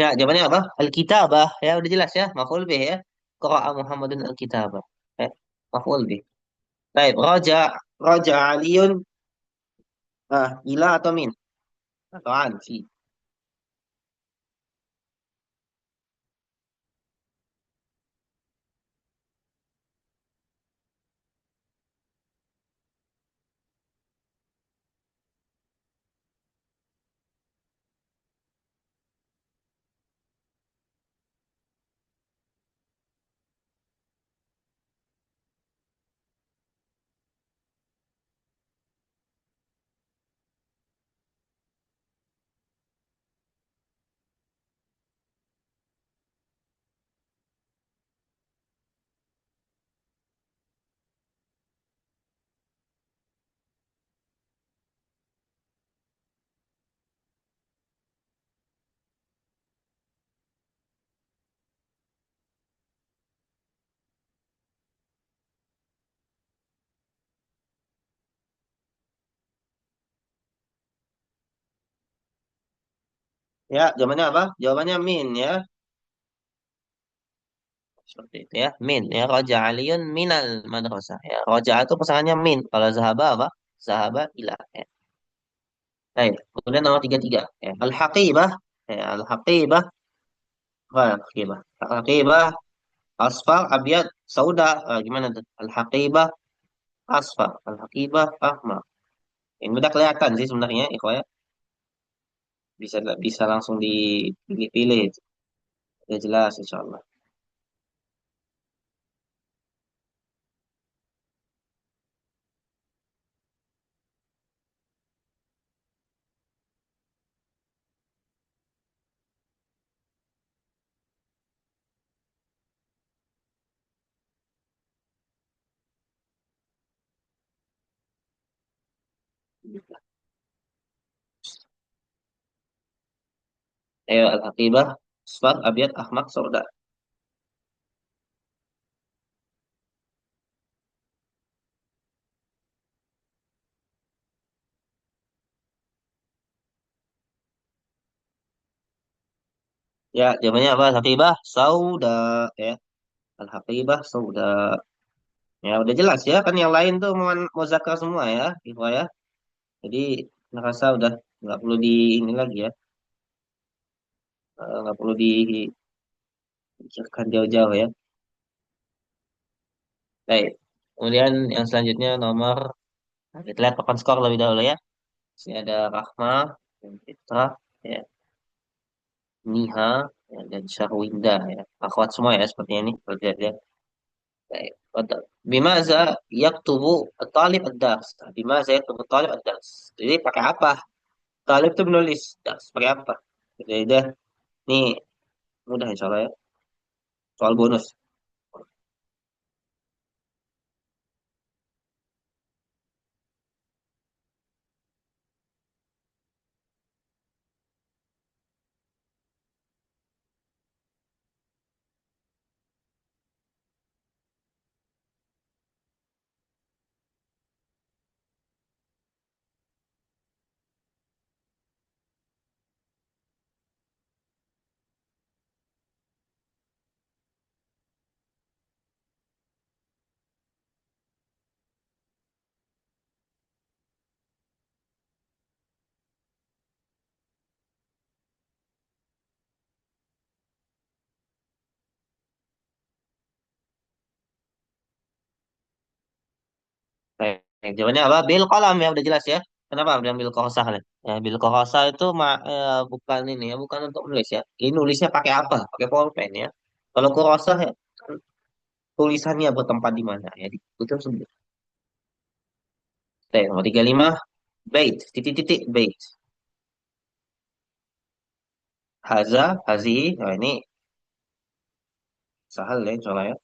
Speaker 1: Ya, jawabannya apa? Al-kitabah. Ya, udah jelas ya. Maf'ul bih ya. Qara'a Muhammadun al-kitabah. Ya, maf'ul bih. Baik, raja Aliun, ila atau min? Atau an, fi. Ya, jawabannya apa? Jawabannya min ya. Seperti itu ya. Min ya. Raja Aliun minal madrasah ya. Raja itu pasangannya min. Kalau zahaba apa? Zahaba ila ya. Baik. Kemudian nomor 33 ya. Al-haqibah ya. Al-haqibah. Apa al-haqibah? Al-haqibah asfar abyad sauda. Gimana tuh? Al-haqibah asfar. Al-haqibah ahmar. Ini udah kelihatan sih sebenarnya ikhwan ya. Bisa bisa langsung dipilih-pilih. Ya jelas insyaallah. Ayo al-haqibah. Aswad, abyad, ahmad, sauda. Ya, jawabannya apa? Al-Haqibah, sauda. Ya, Al-Haqibah, sauda. Ya, udah jelas ya. Kan yang lain tuh muzakkar semua ya. Ikhwah ya. Jadi, ngerasa udah nggak perlu di ini lagi ya. Nggak perlu dipikirkan jauh-jauh ya. Baik. Kemudian yang selanjutnya nomor, nah, kita lihat papan skor lebih dahulu ya. Sini ada Rahma, dan Fitra, ya, Niha, ya, dan Syarwinda ya. Akhwat semua ya seperti ini. Kalau dilihat ya. Baik. Bimaza yaktubu talib ad-dars. Bimaza yaktubu talib ad-dars. Jadi pakai apa? Talib itu menulis. Dars pakai apa? Jadi dah. Ini mudah insya Allah ya. Soal bonus. Baik. Jawabannya apa? Bil kolam ya udah jelas ya. Kenapa diambil kohosah? Ya, bil kohosah itu bukan ini ya, bukan untuk nulis ya. Ini nulisnya pakai apa? Pakai pulpen ya. Kalau kurosah ya, kan tulisannya bertempat di mana ya? Di itu sebut. Baik, nomor 35. Bait, titik-titik, bait. Haza, hazi. Nah, ini sahal ya, soalnya ya.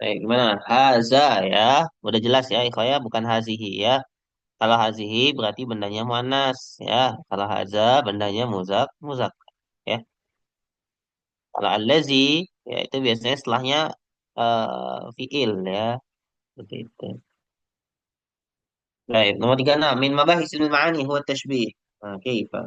Speaker 1: Baik, gimana? Haza ya. Udah jelas ya, ikhwaya bukan hazihi ya. Kalau hazihi berarti bendanya muannas ya. Kalau haza bendanya muzak ya. Kalau allazi ya itu biasanya setelahnya fiil ya. Seperti itu. Baik, nomor 36. Min mabahis ilmu ma'ani huwa tashbih. Nah, kaifa?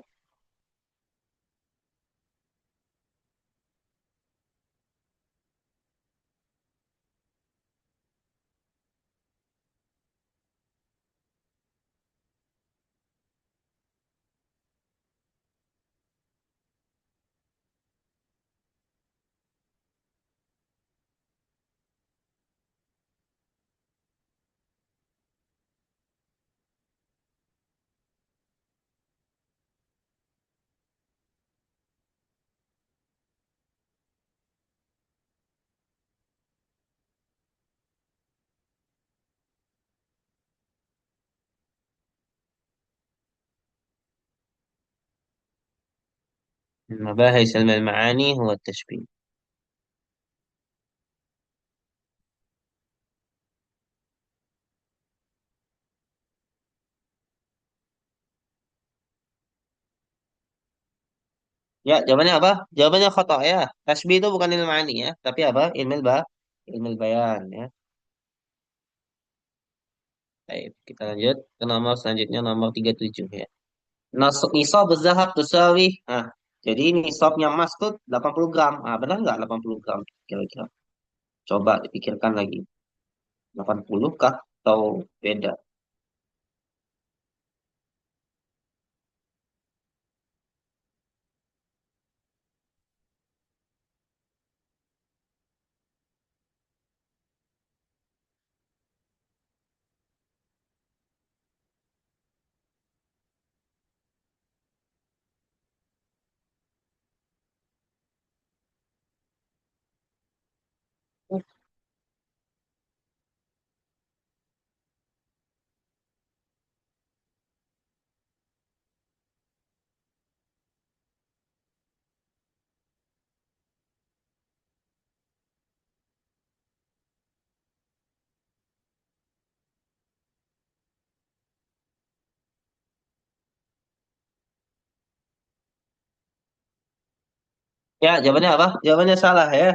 Speaker 1: Min mabahis ilmu ma'ani huwa tashbih. Ya, jawabannya apa? Jawabannya khata ya. Tashbih itu bukan ilmu ma'ani ya, tapi apa? Ilmu bayan ya. Baik, kita lanjut ke nomor selanjutnya nomor 37 ya. Nisab zahab tusawi. Nah, jadi nisabnya emas tuh 80 gram. Ah, benar nggak 80 gram kira-kira? Coba dipikirkan lagi. 80 kah atau beda? Ya, jawabannya apa? Jawabannya salah ya.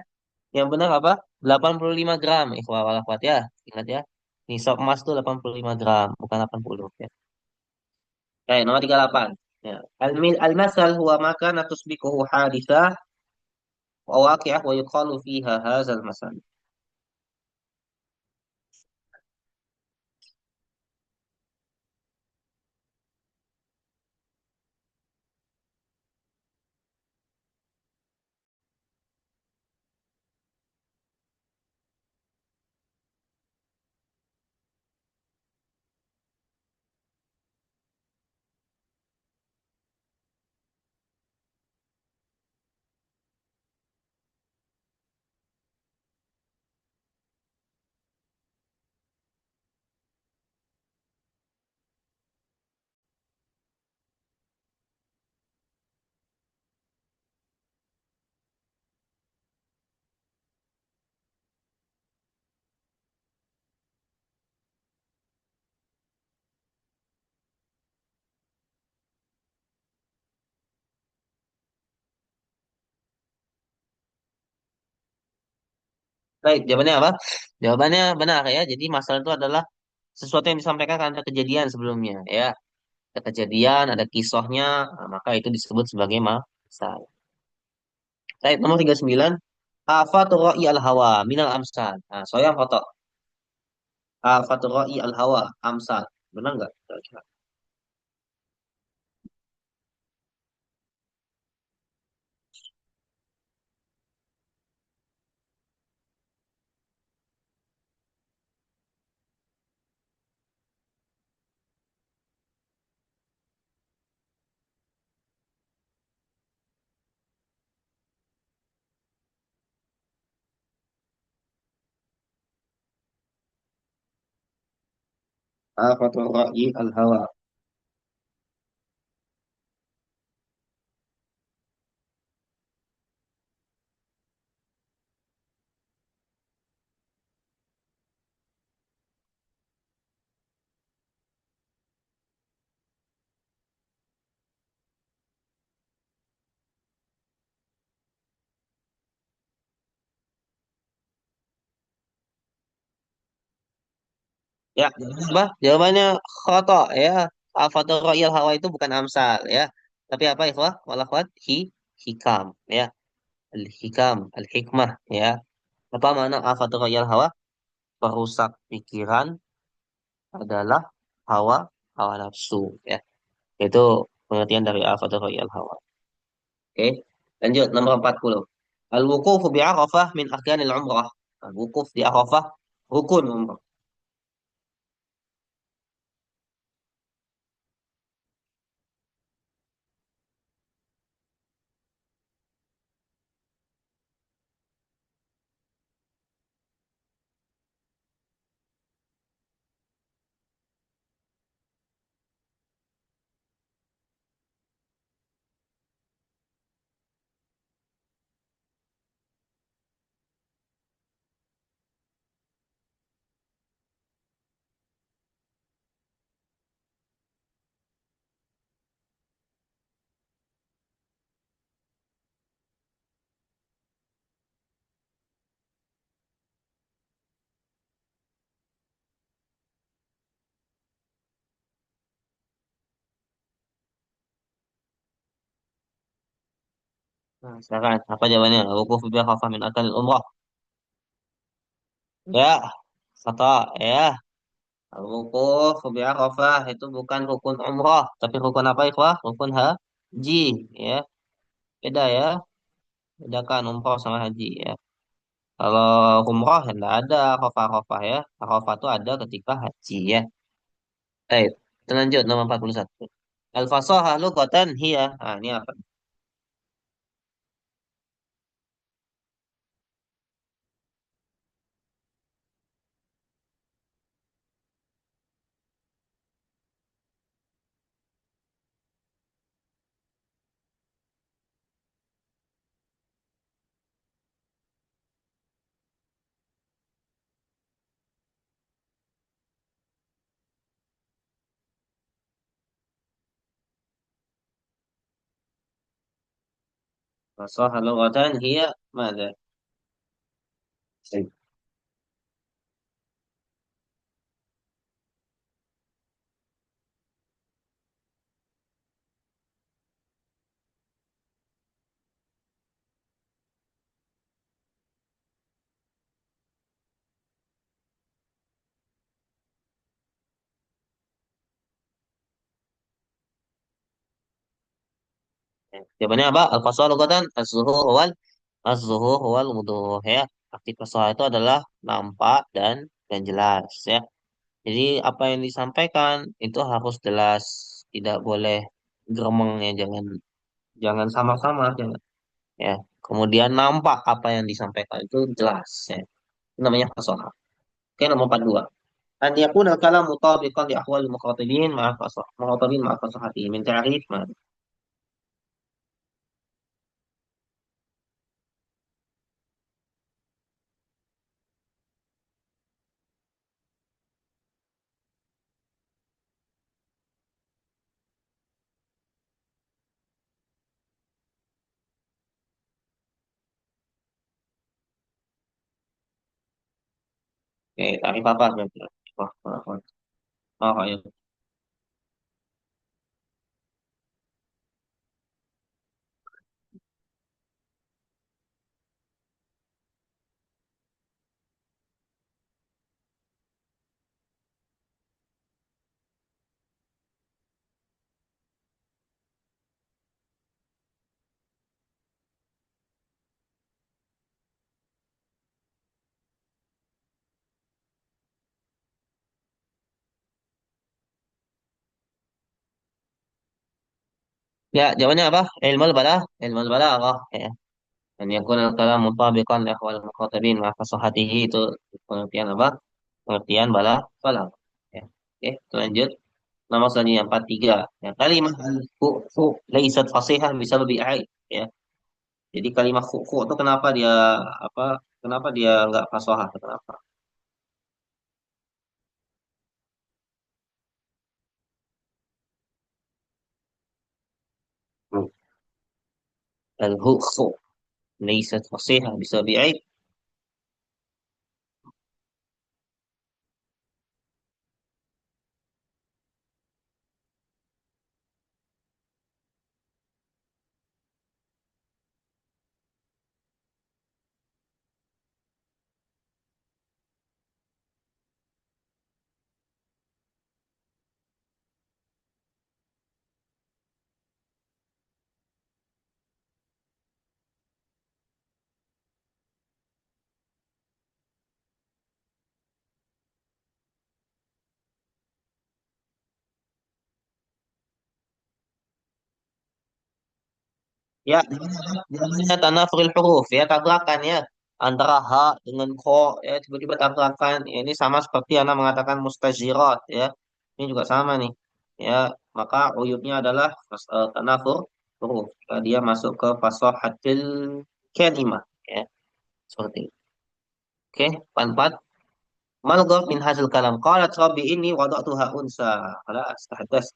Speaker 1: Yang benar apa? 85 gram. Ikhwah wal akhwat ya. Ingat ya. Nisab emas itu 85 gram, bukan 80 ya. Baik, nomor 38. Ya. Al-masal huwa maka tusbiquhu hadithah wa waqi'ah wa yuqalu fiha hadzal masal. Baik, jawabannya apa? Jawabannya benar ya. Jadi masal itu adalah sesuatu yang disampaikan karena ada kejadian sebelumnya ya. Ada kejadian, ada kisahnya, nah, maka itu disebut sebagai masal. Baik, nomor 39. Afatul ra'i al-hawa minal amsal. Nah, saya yang foto. Afatul ra'i al-hawa amsal. Benar nggak? Kira-kira. Afatul ra'i al-hawa. Ya, jawabannya apa? Jawabannya khoto ya. Afatul ra'i al-hawa itu bukan amsal ya. Tapi apa ikhwah? Walakwat hikam ya. Al-hikam, al-hikmah ya. Apa makna afatul ra'i al-hawa? Perusak pikiran adalah hawa hawa nafsu ya. Itu pengertian dari afatul ra'i al-hawa. Oke, lanjut nomor 40. Al-wuqufu bi Arafah min arkanil umrah. Al-wuquf di Arafah rukun umrah. Nah, silakan. Apa jawabannya? Al-wuquf bi Arafah min arkanil umrah. Ya, kata ya. Al-wuquf bi Arafah itu bukan rukun umrah, tapi rukun apa ikhwah? Rukun haji ya. Beda ya. Bedakan umrah sama haji ya. Kalau umrah ya enggak ada Arafah-Arafah ya. Arafah itu ada ketika haji ya. Baik, kita lanjut nomor 41. Al-fasahah lughatan hiya. Ah, ini apa? Fasaha lughatan hiya mada? Jawabannya apa? Al-fasal lughatan az-zuhur wal wuduh ya. Arti fasal itu adalah nampak dan jelas ya. Jadi apa yang disampaikan itu harus jelas, tidak boleh gremeng ya, jangan jangan sama-sama jangan ya. Kemudian nampak apa yang disampaikan itu jelas ya. Itu namanya fasal. Oke, nomor 42. An yakuna al-kalam mutabiqan li ahwal al-muqatabin ma'a fasah. Muqatabin ma'a fasahati min ta'rif ma Oke, tarif apa berarti? Wah, wah, wah. Oh, ayo. Ya, jawabannya apa? Ilmu balaghah ya. Dan yakun al-kalam mutabiqan li ahwal al-muqatabin ma'a fasahatihi itu pengertian apa? Pengertian balaghah. Ya. Oke, kita lanjut. Nama selanjutnya 43. Ya, kalimat khu laisat fasihah bisa lebih aib ya. Jadi kalimat khu itu kenapa dia apa? Kenapa dia nggak fasahah? Kenapa? Al-hu khu laisat fasihah bisa lebih aib. Ya, namanya tanafuril huruf ya, tabrakan ya antara ha dengan ko ya, tiba-tiba tabrakan. Ya, ini sama seperti Anda mengatakan mustajirat ya. Ini juga sama nih. Ya, maka uyutnya adalah tanafur huruf. Ya, dia masuk ke fasahatil kalimah ya, seperti itu. Oke, empat. Mal gharad min hasil kalam? Qalat rabbi ini wada'tuha unsa. Khalas, tahaddas.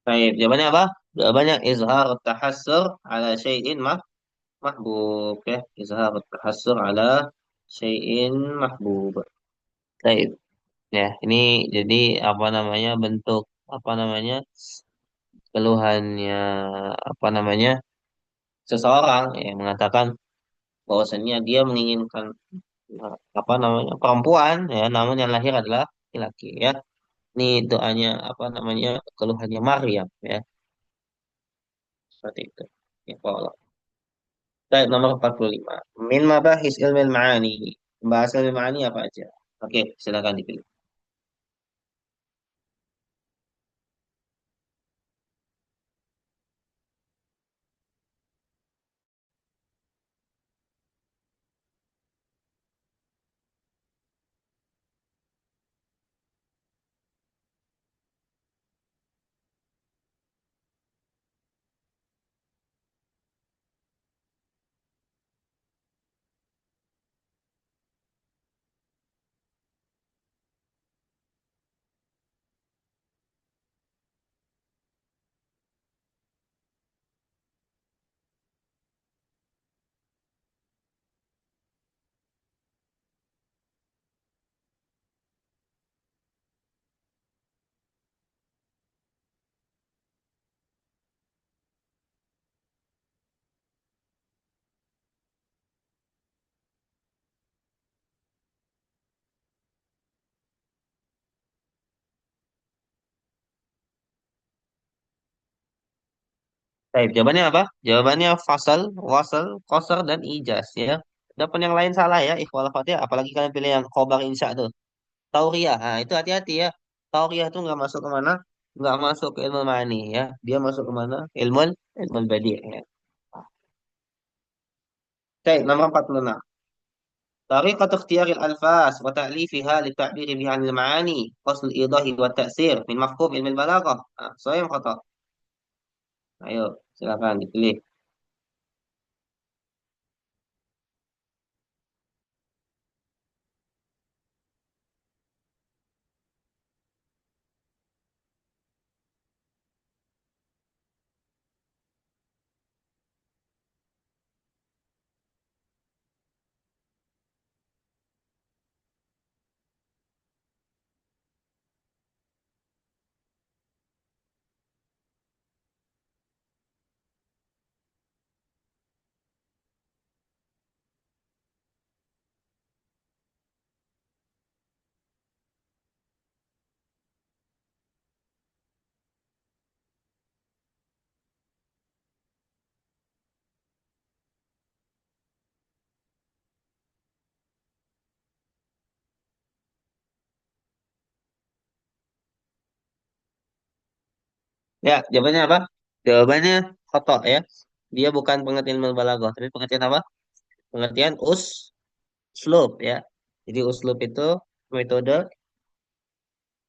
Speaker 1: Baik, jawabannya apa? Jawabannya izhar tahassur ala syai'in mahbub ya. Izhar tahassur ala syai'in mahbub. Baik. Ya, ini jadi apa namanya bentuk apa namanya keluhannya apa namanya seseorang yang mengatakan bahwasannya dia menginginkan apa namanya perempuan ya, namun yang lahir adalah laki-laki ya. Ini doanya apa namanya keluhannya Maryam ya, seperti itu. Ya, Allah. Baik, nomor 45. Min mabahis ilmu ma'ani. Bahasa ilmu ma'ani apa aja? Oke, silakan dipilih. Baik, jawabannya apa? Jawabannya fasal, wasal, qasar, dan ijaz ya. Ada yang lain salah ya, ikhwal fatih. Apalagi kalian pilih yang khobar insya tuh. Tauriyah, nah itu hati-hati ya. Tauriyah itu nggak masuk ke mana? Nggak masuk ke ilmu ma'ani ya. Dia masuk ke mana? Ilmu badi ya. Baik, nomor 46. طريقة اختيار الألفاظ وتأليفها للتعبير بها عن المعاني فصل الإيضاح والتأثير من مفهوم علم البلاغة صحيح خطأ. Ayo, silakan dipilih. Ya, jawabannya apa? Jawabannya khotok ya. Dia bukan pengertian ilmu balaghah, tapi pengertian apa? Pengertian uslub ya. Jadi uslub itu metode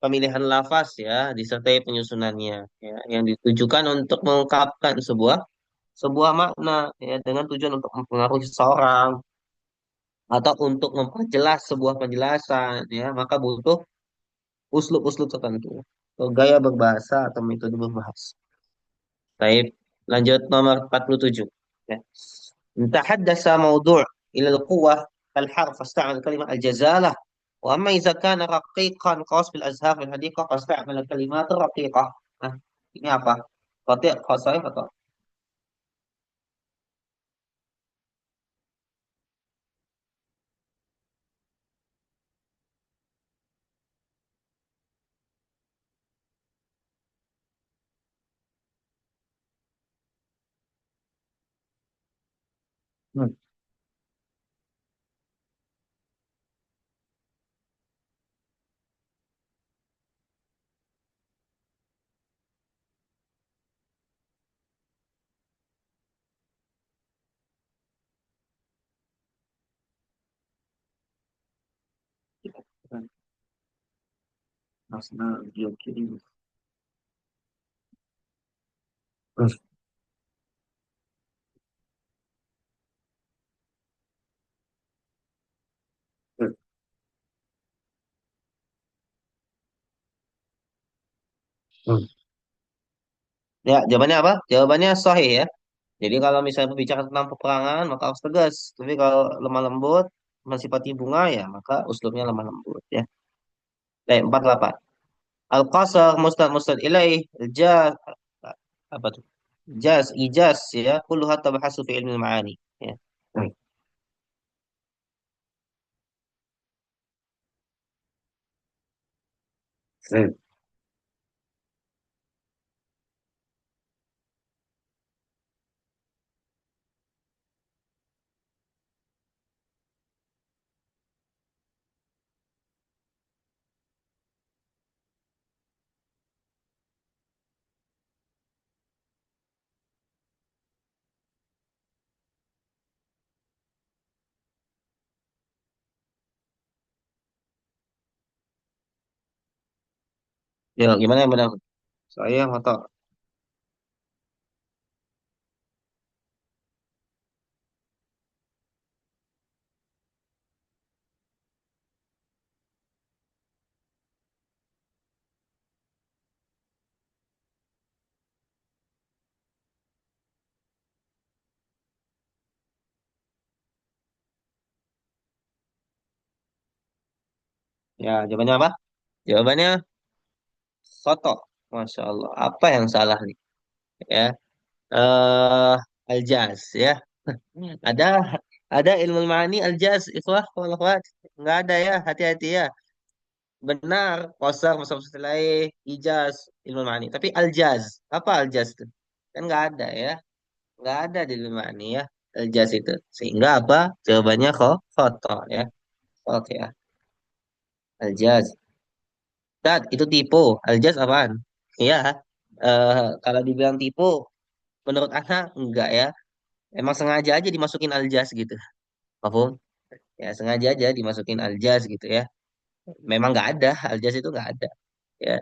Speaker 1: pemilihan lafaz ya, disertai penyusunannya ya, yang ditujukan untuk mengungkapkan sebuah makna ya dengan tujuan untuk mempengaruhi seseorang atau untuk memperjelas sebuah penjelasan ya, maka butuh uslub-uslub tertentu, atau gaya berbahasa atau metode berbahasa. Baik, lanjut nomor 47. Ya. تحدث موضوع إلى القوة الحرف فاستعمل كلمة الجزالة وأما إذا كان رقيقا خاص بالأزهار في الحديقة فاستعمل الكلمات الرقيقة. Nah, ini apa? Kotik, khosai, atau? Hmm. Nasional Geokirim. Ya, jawabannya apa? Jawabannya sahih ya. Jadi kalau misalnya berbicara tentang peperangan, maka harus tegas. Tapi kalau lemah lembut, mensifati bunga ya, maka uslubnya lemah lembut ya. Baik, 48. Al-qasar mustad mustad ilaih, al-jar. Apa tuh? Ijaz, ijaz ya. Kulluha tabahasu fi ilmi ma'ani. Ya. Hmm. Ya, gimana yang benar? Saya nggak tahu. Ya, jawabannya apa? Jawabannya soto. Masya Allah. Apa yang salah nih? Ya, aljaz ya. Ada ada ilmu ma'ani aljaz, ikhwah, wal akhwat. Nggak ada ya, hati-hati ya. Benar, kosar, masuk setelahnya, ijaz, ilmu ma'ani. Tapi aljaz, apa aljaz itu? Kan nggak ada ya. Nggak ada di ilmu ma'ani ya. Aljaz itu. Sehingga apa? Jawabannya kok foto ya. Oke ya. Aljaz. Dat, itu tipu. Aljaz apaan? Iya. Kalau dibilang tipu, menurut Ana enggak ya. Emang sengaja aja dimasukin aljaz gitu. Paham? Ya sengaja aja dimasukin aljaz gitu ya. Memang nggak ada, aljaz itu nggak ada. Ya,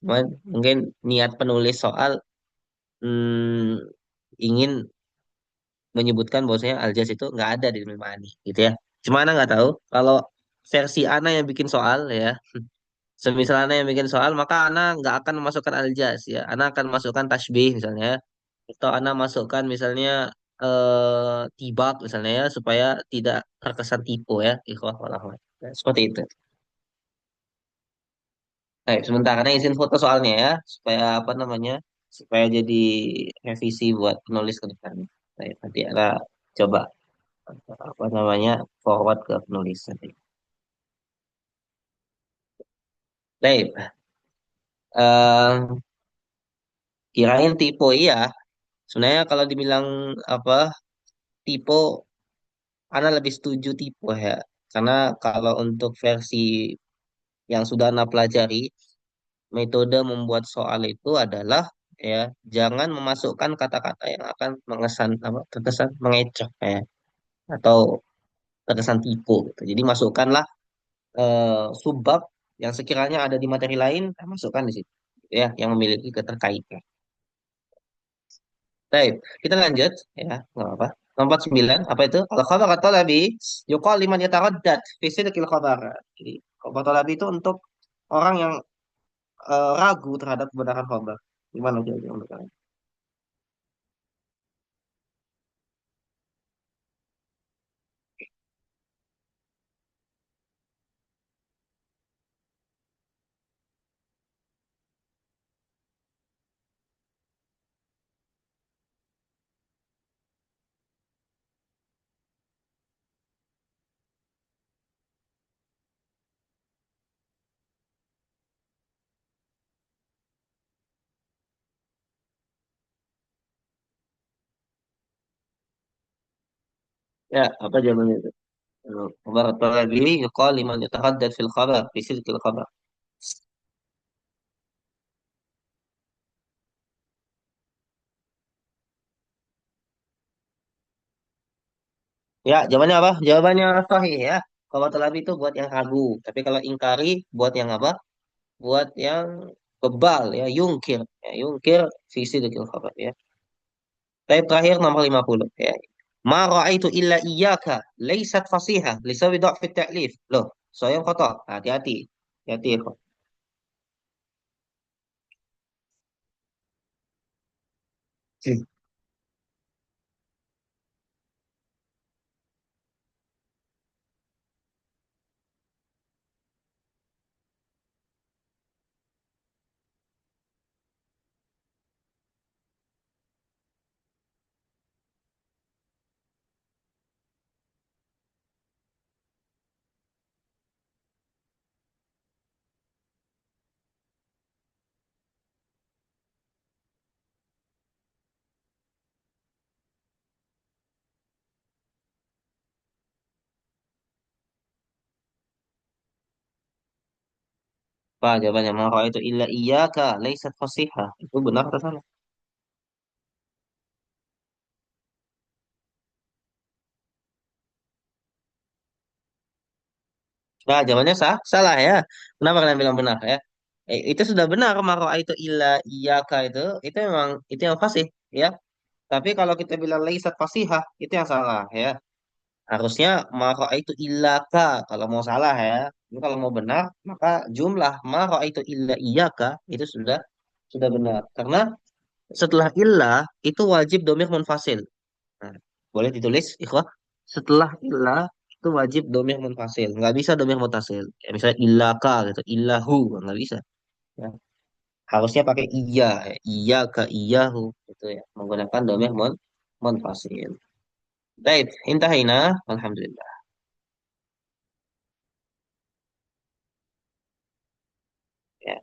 Speaker 1: cuman mungkin niat penulis soal ingin menyebutkan bahwasanya aljaz itu nggak ada di Ilmu Ma'ani gitu ya. Cuma Ana nggak tahu kalau versi Ana yang bikin soal ya. Semisal Ana yang bikin soal, maka Ana nggak akan memasukkan aljaz ya. Ana akan masukkan tasbih misalnya. Atau Ana masukkan misalnya tibak misalnya ya, supaya tidak terkesan tipu ya. Ikhwah wal akhwat. Ya, seperti itu. Baik, sebentar, karena izin foto soalnya ya, supaya apa namanya, supaya jadi revisi buat penulis ke depannya. Baik, nanti ada coba apa namanya forward ke penulis nanti. Baik, eh, kirain tipe iya. Sebenarnya kalau dibilang apa tipe, Ana lebih setuju tipe ya, karena kalau untuk versi yang sudah Ana pelajari, metode membuat soal itu adalah ya jangan memasukkan kata-kata yang akan mengesan apa terkesan mengecoh ya atau terkesan tipu gitu. Jadi masukkanlah subbab yang sekiranya ada di materi lain, masukkan di situ ya yang memiliki keterkaitan. Baik, kita lanjut ya, nggak apa. Nomor 9, apa itu? Kalau khabar atau lebih, yuqal liman yataraddad fi sidqil khabar. Jadi, khabar atau lebih itu untuk orang yang ragu terhadap kebenaran khabar. Gimana jawabannya menurut kalian? Ya, apa jawabannya itu? Khabar atau lebih, yuqal liman yataraddad fil khabar fi sidqil khabar. Ya, jawabannya apa? Jawabannya sahih ya. Kalau terlebih itu buat yang ragu. Tapi kalau ingkari buat yang apa? Buat yang bebal ya, yungkir. Ya, yungkir visi dekil khabar ya. Tapi terakhir nomor 50 ya. Ma ra'aitu illa iyyaka laysat fasihah lisawi dha'fi ta'lif. Loh, saya kata, hati-hati. Hati-hati kok. Apa jawabannya? Ma itu illa iyyaka laisat fasihah. Itu benar atau salah? Nah, jawabannya salah ya. Kenapa kalian bilang benar ya? Itu sudah benar ma itu illa iyyaka itu memang itu yang fasih ya. Tapi kalau kita bilang laisat fasihah itu yang salah ya. Harusnya ma itu illaka kalau mau salah ya. Ini kalau mau benar maka jumlah ma itu illa iyyaka itu sudah benar. Karena setelah illa itu wajib domir munfasil. Nah, boleh ditulis, ikhwah. Setelah ilah itu wajib domir munfasil. Nggak bisa domir mutasil. Kayak misalnya ilaka gitu, ilahu nggak bisa. Ya. Harusnya pakai iya, ya. Iya ke iyahu gitu ya. Menggunakan domir munfasil. Baik, intahina. Alhamdulillah. Ya,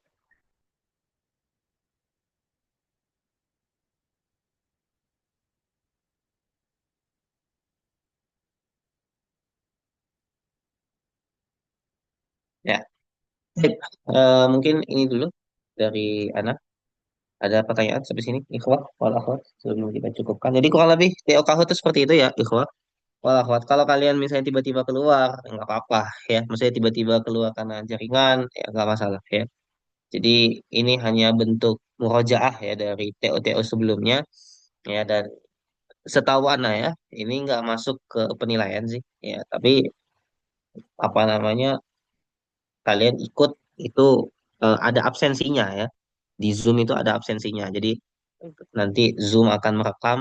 Speaker 1: ya. Baik, mungkin ini dulu dari Ana. Ada pertanyaan sampai sini, ikhwah, wal akhwat, sebelum kita cukupkan. Jadi kurang lebih TOKH itu seperti itu ya, ikhwah. Wah, Ahwat, kalau kalian misalnya tiba-tiba keluar, nggak apa-apa ya. Maksudnya tiba-tiba keluar karena jaringan, ya nggak masalah ya. Jadi ini hanya bentuk murojaah ya dari TO-TO sebelumnya ya. Dan setahu Ana ya, ini nggak masuk ke penilaian sih ya. Tapi apa namanya, kalian ikut itu ada absensinya ya. Di Zoom itu ada absensinya. Jadi nanti Zoom akan merekam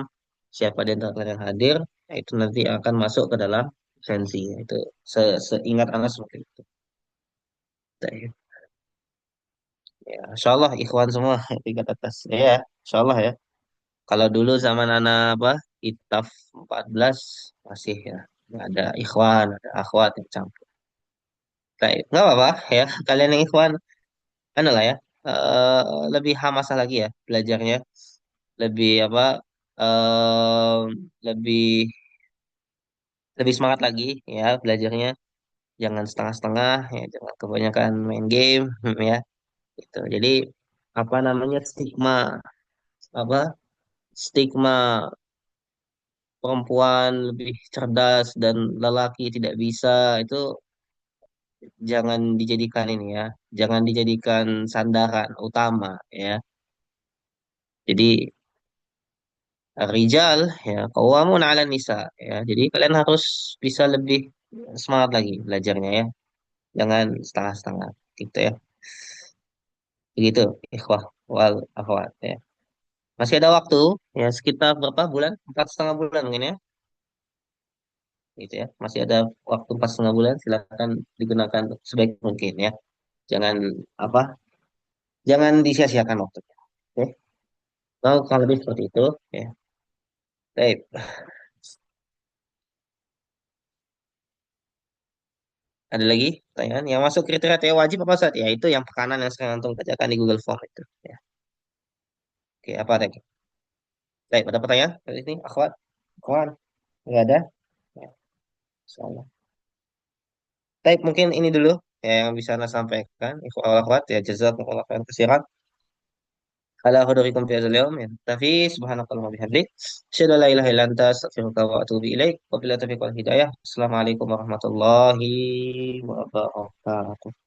Speaker 1: siapa di antara kalian yang hadir, ya itu nanti akan masuk ke dalam absensi. Itu seingat Anas seperti itu. Ya, ya, Insya Allah ikhwan semua tingkat atas. Ya, Insya Allah ya. Kalau dulu zaman anak apa, ITAF 14 masih ya. Ada ikhwan, ada akhwat yang campur. Baik, nggak apa-apa ya. Kalian yang ikhwan, anu lah ya. eh, Lebih hamasah lagi ya belajarnya. Lebih apa, eh lebih lebih semangat lagi ya belajarnya. Jangan setengah-setengah ya, jangan kebanyakan main game ya. Gitu. Jadi apa namanya, stigma perempuan lebih cerdas dan lelaki tidak bisa itu jangan dijadikan ini ya, jangan dijadikan sandaran utama ya. Jadi rijal ya qawamun 'ala nisa ya. Jadi kalian harus bisa lebih semangat lagi belajarnya ya. Jangan setengah-setengah gitu ya. Begitu ikhwah wal akhwat ya. Masih ada waktu ya sekitar berapa bulan? 4,5 bulan mungkin ya. Gitu ya. Masih ada waktu 4,5 bulan. Silakan digunakan sebaik mungkin ya. Jangan apa? Jangan disia-siakan waktunya. Oke. Mau kalau lebih seperti itu ya. Baik. Ada lagi pertanyaan yang masuk kriteria TO wajib apa saat? Ya itu yang pekanan yang sekarang antum kerjakan di Google Form itu. Ya. Oke, apa lagi? Baik, ada pertanyaan dari sini, akhwat? Akhwat? Enggak ada? Ya, insyaallah. Baik, mungkin ini dulu ya yang bisa Anda sampaikan. Ikhwal akhwat ya jazakumullah khairan katsiran. Ala hudurikum fi hadzal yawm ya. Tapi subhanakallahumma bihamdik. Asyhadu an la ilaha illa anta astaghfiruka wa atubu ilaik. Wabillahi taufiq wal hidayah. Assalamualaikum warahmatullahi wabarakatuh.